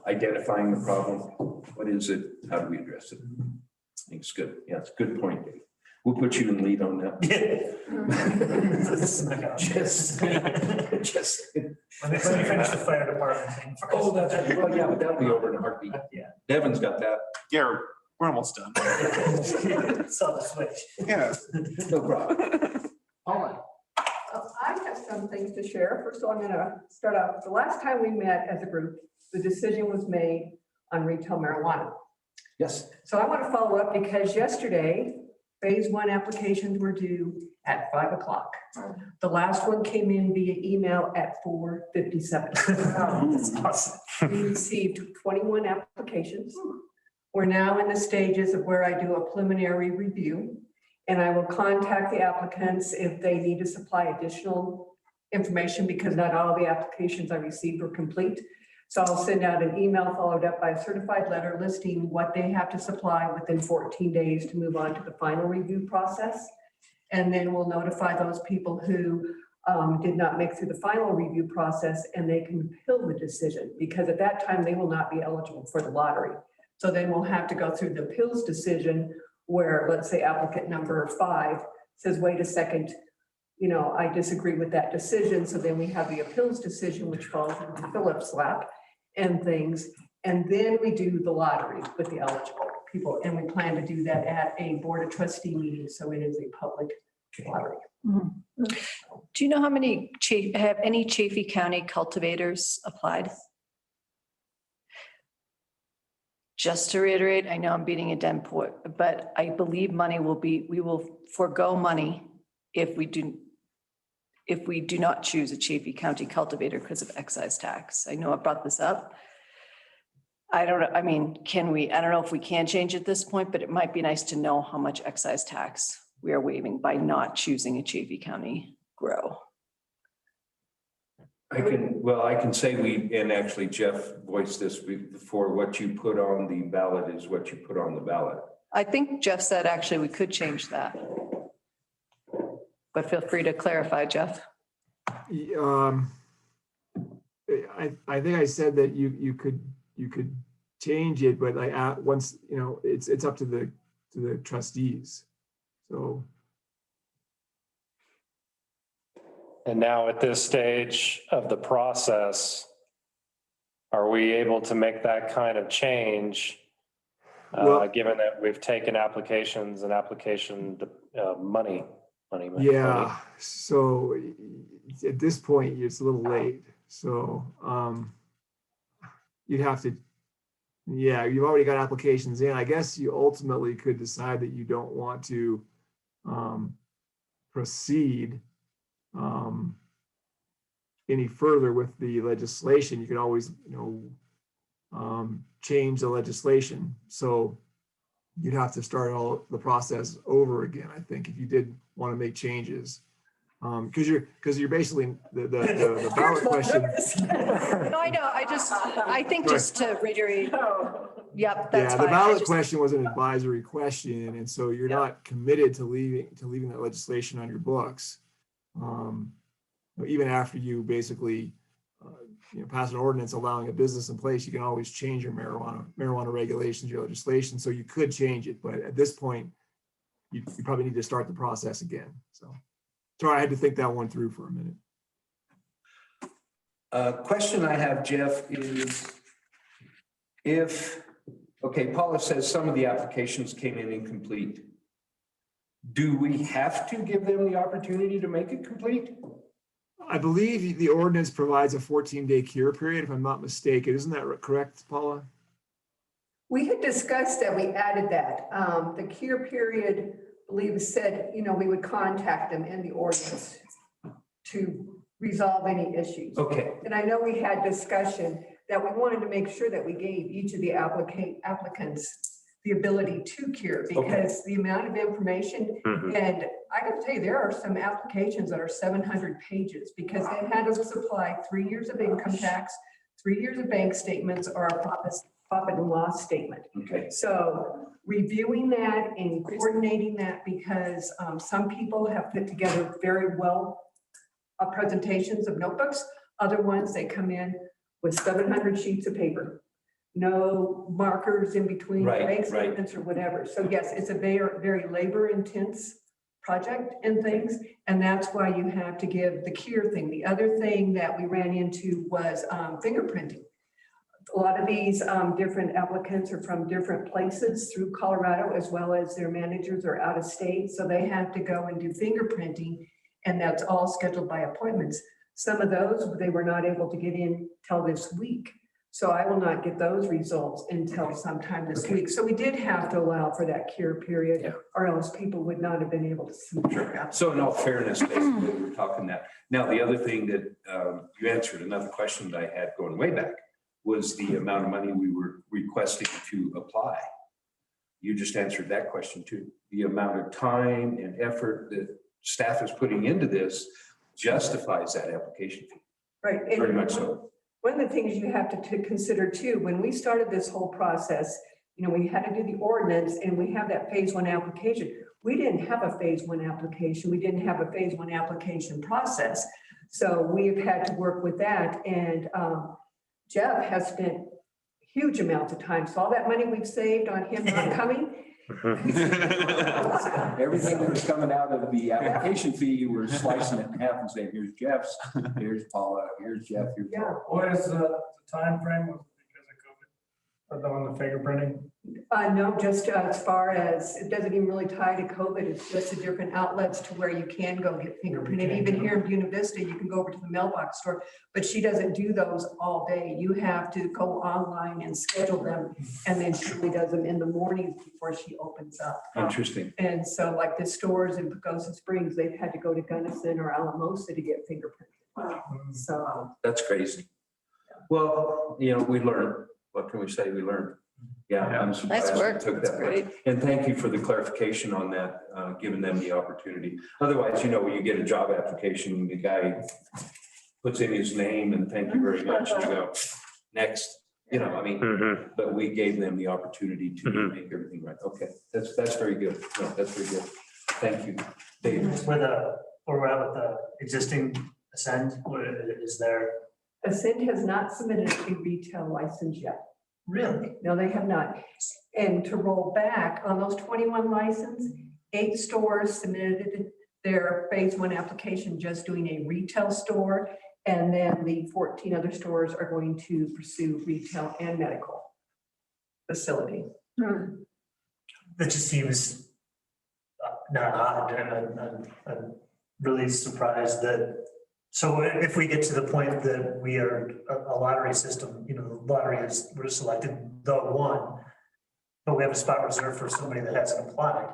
Identifying the problem, what is it? How do we address it? I think it's good. Yeah, it's a good point, Dave. We'll put you in lead on that. Just. Let me finish the fire department thing first. Oh, well, yeah, but that'll be over in a heartbeat. Yeah. Devin's got that. Yeah, we're almost done. Saw the switch. Yeah. No problem. All right. I have some things to share. First of all, I'm gonna start out. The last time we met as a group, the decision was made on retail marijuana. Yes. So I want to follow up because yesterday, phase 1 applications were due at 5 o'clock. The last one came in via email at 4:57. That's awesome. We received 21 applications. We're now in the stages of where I do a preliminary review, and I will contact the applicants if they need to supply additional information because not all the applications I received were complete. So I'll send out an email followed up by a certified letter listing what they have to supply within 14 days to move on to the final review process. And then we'll notify those people who did not make through the final review process, and they can appeal the decision because at that time they will not be eligible for the lottery. So then we'll have to go through the appeals decision where, let's say, applicant number 5 says, wait a second, you know, I disagree with that decision. So then we have the appeals decision, which falls into Phillips' lap and things. And then we do the lottery with the eligible people. And we plan to do that at a board of trustee meeting. So it is a public lottery. Do you know how many, have any Chafee County cultivators applied? Just to reiterate, I know I'm beating a dead point, but I believe we will forego money if we do not choose a Chafee County cultivator because of excise tax. I know I brought this up. I don't know, I mean, I don't know if we can change at this point, but it might be nice to know how much excise tax we are waiving by not choosing a Chaffey County grow. I can say and actually Jeff voiced this before, what you put on the ballot is what you put on the ballot. I think Jeff said actually we could change that. But feel free to clarify, Jeff. I think I said that you could change it, but like once, it's up to the trustees. So. And now at this stage of the process, are we able to make that kind of change? Given that we've taken applications and application money. Yeah, so at this point, it's a little late. So you'd have to, you've already got applications in. I guess you ultimately could decide that you don't want to proceed any further with the legislation. You can always, change the legislation. So you'd have to start all the process over again, I think, if you did want to make changes. Because you're basically the ballot question. No, I know. I think just to reiterate. Yep, that's fine. The ballot question was an advisory question, and so you're not committed to leaving that legislation on your books. Even after you basically pass an ordinance allowing a business in place, you can always change your marijuana regulations, your legislation. So you could change it, but at this point, you probably need to start the process again. So sorry, I had to think that one through for a minute. Question I have, Jeff, is Paula says some of the applications came in incomplete. Do we have to give them the opportunity to make it complete? I believe the ordinance provides a 14-day cure period, if I'm not mistaken. Isn't that correct, Paula? We had discussed that, we added that. The cure period, I believe, said, we would contact them in the ordinance to resolve any issues. Okay. And I know we had discussion that we wanted to make sure that we gave each of the applicants the ability to cure, because the amount of information, and I got to tell you, there are some applications that are 700 pages because they had to supply 3 years of income tax, 3 years of bank statements, or a profit and loss statement. Okay. So reviewing that and coordinating that, because some people have put together very well presentations of notebooks. Other ones, they come in with 700 sheets of paper. No markers in between bank statements or whatever. So yes, it's a very, very labor intense project and things. And that's why you have to give the cure thing. The other thing that we ran into was fingerprinting. A lot of these different applicants are from different places through Colorado, as well as their managers are out of state. So they have to go and do fingerprinting, and that's all scheduled by appointments. Some of those, they were not able to get in till this week. So I will not get those results until sometime this week. So we did have to allow for that cure period, or else people would not have been able to submit. Sure. So in all fairness, basically, we're talking that. Now, the other thing that you answered, another question that I had going way back, was the amount of money we were requesting to apply. You just answered that question too. The amount of time and effort that staff is putting into this justifies that application fee. Right. Very much so. One of the things you have to consider too, when we started this whole process, we had to do the ordinance and we have that phase 1 application. We didn't have a phase 1 application. We didn't have a phase 1 application process. So we've had to work with that. And Jeff has spent huge amounts of time. So all that money we've saved on him not coming. Everything that was coming out of the application fee, you were slicing it in half and saying, here's Jeff's, here's Paula, here's Jeff, here's Paula. What is the time frame because of COVID on the fingerprinting? No, just as far as, it doesn't even really tie to COVID. It's just the different outlets to where you can go get fingerprinted. Even here in Buena Vista, you can go over to the mailbox store, but she doesn't do those all day. You have to go online and schedule them, and then she only does them in the mornings before she opens up. Interesting. And so like the stores in Pagosa Springs, they've had to go to Gunnison or Alamosa to get fingerprinted. So that's crazy. Well, we learn. what can we say? We learned. Yeah, I'm surprised Nice work. we took That's that. great. And thank you for the clarification on that, giving them the opportunity. Otherwise, when you get a job application, the guy puts in his name and thank you very much, and you go, next. But we gave them the opportunity to make everything right. Okay, that's very good. No, that's very good. Thank you. Dave. Where we're at with the existing Ascend, is there? Ascend has not submitted a retail license yet. Really? No, they have not. And to roll back on those 21 licenses, 8 stores submitted their phase 1 application, just doing a retail store. And then the 14 other stores are going to pursue retail and medical facility. That just seems not odd. I'm really surprised that, so if we get to the point that we are a lottery system, the lottery is, we're selected the one, but we have a spot reserved for somebody that hasn't applied.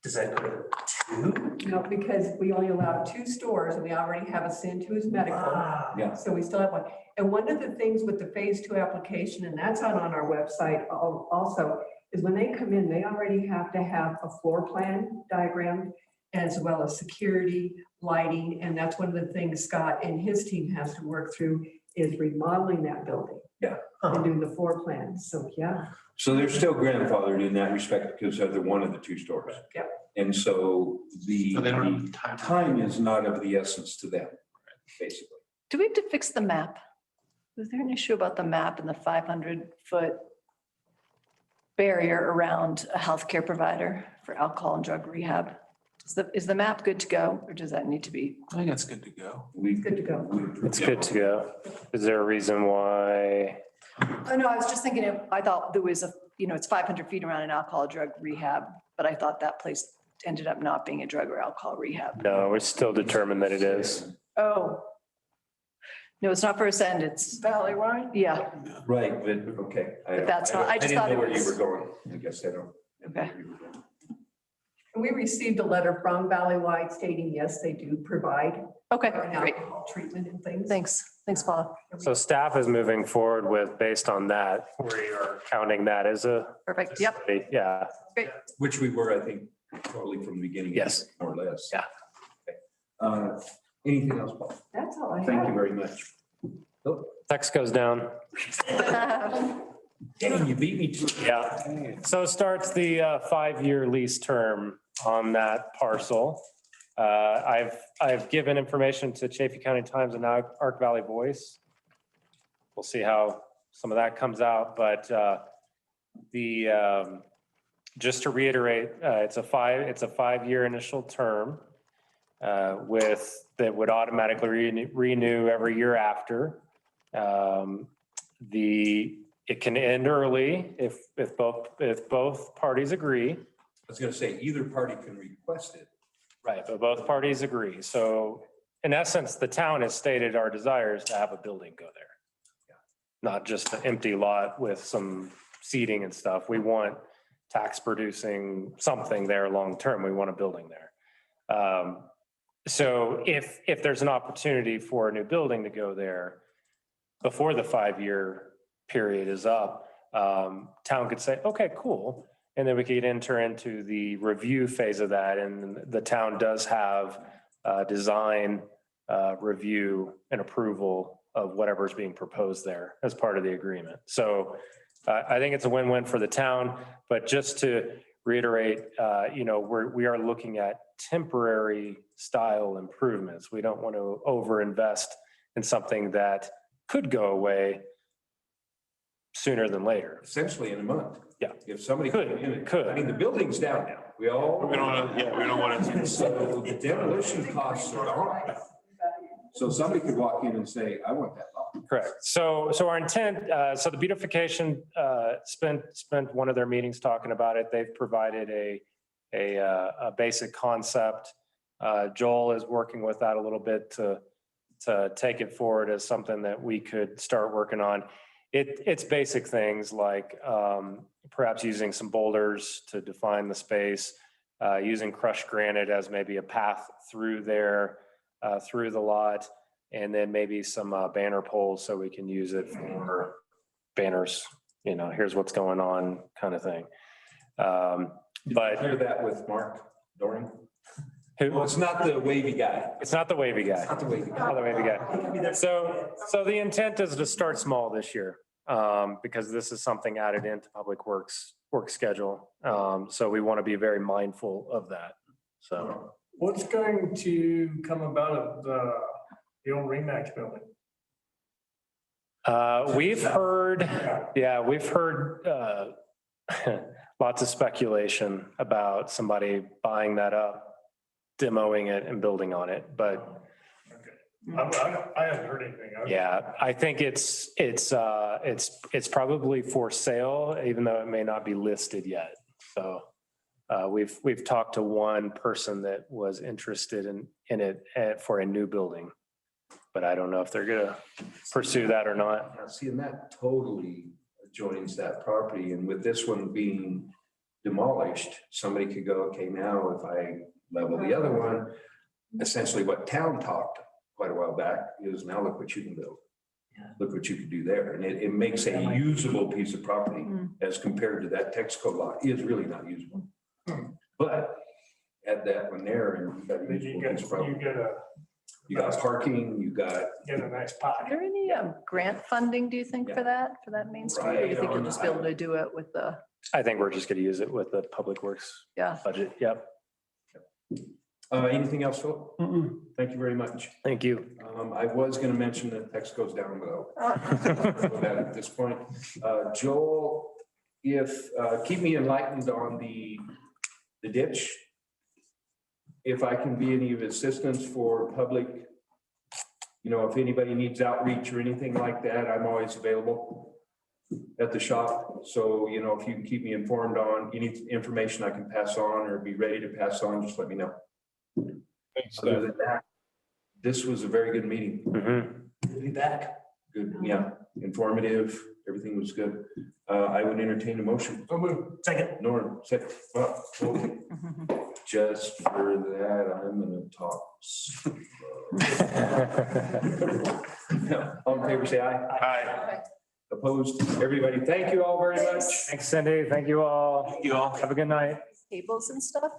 Does that go to 2? No, because we only allow 2 stores and we already have Ascend who's medical. Yeah. So we still have one. And one of the things with the phase 2 application, and that's on our website also, is when they come in, they already have to have a floor plan diagram as well as security, lighting. And that's one of the things Scott and his team has to work through is remodeling that building. Yeah. And doing the floor plan. So, yeah. So they're still grandfathered in that respect because they're one of the 2 stores. Yeah. And so the So they don't have time is not of the essence to them, basically. Do we have to fix the map? Was there an issue about the map and the 500-foot barrier around a healthcare provider for alcohol and drug rehab? Is the map good to go, or does that need to be? I think that's good to go. Good to go. It's good to go. Is there a reason why? Oh, no, I was just thinking I thought there was it's 500 feet around an alcohol drug rehab, but I thought that place ended up not being a drug or alcohol rehab. No, we're still determined that it is. Oh. No, it's not for Ascend, it's Valleywide? Yeah. Right, but okay. But that's not- I just thought didn't know it where you was- were going. I guess I don't. Okay. And we received a letter from Valleywide stating, yes, they do provide Okay, an great. alcohol treatment and things. Thanks, Paula. So staff is moving forward with, based on that, we are counting that as a. Perfect, yep. Yeah. Great. Which we were, I think, totally from the beginning. Yes. More or less. Yeah. Okay. Anything else, Paul? That's all I have. Thank you very much. Text goes down. Dang, you beat me to it. Yeah. So starts the 5-year lease term on that parcel. I've given information to Chaffey County Times and now Ark Valley Voice. We'll see how some of that comes out, but just to reiterate, it's a 5-year initial term that would automatically renew every year after. It can end early if both parties agree. I was going to say either party can request it. Right, but both parties agree. So in essence, the town has stated our desire is to have a building go there. Not just an empty lot with some seating and stuff. We want tax producing something there long-term. We want a building there. So if there's an opportunity for a new building to go there before the 5-year period is up, town could say, okay, cool. And then we could enter into the review phase of that. And the town does have design review and approval of whatever's being proposed there as part of the agreement. So I think it's a win-win for the town, but just to reiterate, we are looking at temporary style improvements. We don't want to overinvest in something that could go away sooner than later. Essentially in a month. Yeah. If somebody Could. I mean, the building's down now. We don't want to. So the demolition costs are gone. So somebody could walk in and say, I want that lot. Correct. So our intent, so the beautification spent one of their meetings talking about it. They've provided a basic concept. Joel is working with that a little bit to take it forward as something that we could start working on. It's basic things like perhaps using some boulders to define the space, using crushed granite as maybe a path through there, through the lot, and then maybe some banner poles so we can use it for banners here's what's going on kind of thing. Did you clear that with Mark Doring? Well, it's not the wavy guy. It's not the wavy guy. Not the wavy guy. Not the wavy guy. So the intent is to start small this year, because this is something added into Public Works work schedule. So we want to be very mindful of that. So What's going to come about of the old Remax building? we've heard lots of speculation about somebody buying that up, demoing it and building on it, but I haven't heard anything. yeah, I think it's probably for sale, even though it may not be listed yet. So we've talked to one person that was interested in it for a new building, but I don't know if they're gonna pursue that or not. Now, see, and that totally joins that property, and with this one being demolished, somebody could go, okay, now if I level the other one, essentially what town talked quite a while back is now look what you can build. Look what you could do there. And it makes a usable piece of property as compared to that Texaco lot is really not usable. But add that one there and you got a usable piece of property. You got parking, you got. Get a nice pot. Is there any grant funding, do you think, for that Main Street? Or do you think you'll just be able to do it with the? I think we're just gonna use it with the Public Works budget. Yep. Anything else, Philip? Thank you very much. Thank you. I was going to mention that Texaco's down below. That at this point, Joel, if keep me enlightened on the ditch. If I can be any of assistance for public, if anybody needs outreach or anything like that, I'm always available at the shop. So, if you can keep me informed on any information I can pass on or be ready to pass on, just let me know. Thanks, Other than that, this was a very good meeting. We'll be back. Good, yeah, informative, everything was good. I would entertain a motion. So move. Second. Norm, second. Well, okay. Just for that, I'm gonna talk. All in favor, say aye. Aye. Opposed, everybody, thank you all very much. Thanks, Cindy. Thank you all. Thank you all. Have a good night. Tables and stuff?